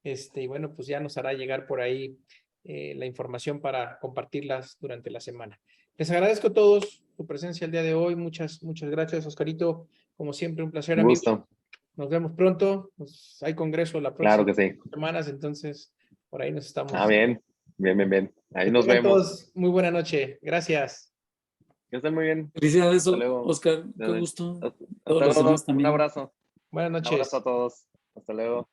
Y bueno, pues ya nos hará llegar por ahí la información para compartirlas durante la semana. Les agradezco a todos su presencia el día de hoy. Muchas gracias, Oscarito. Como siempre, un placer, Un amigo. gusto. Nos vemos pronto. Pues hay congreso la Claro próxima que sí. semanas, entonces por ahí nos estamos. Bien. Ahí Que nos tengan vemos. todos muy buena noche. Gracias. Que estén muy bien. Felicidades, Hasta luego. Oscar. Qué gusto. Hasta Todos los luego. demás también. Un abrazo. Buenas Un noches. abrazo a todos. Hasta luego.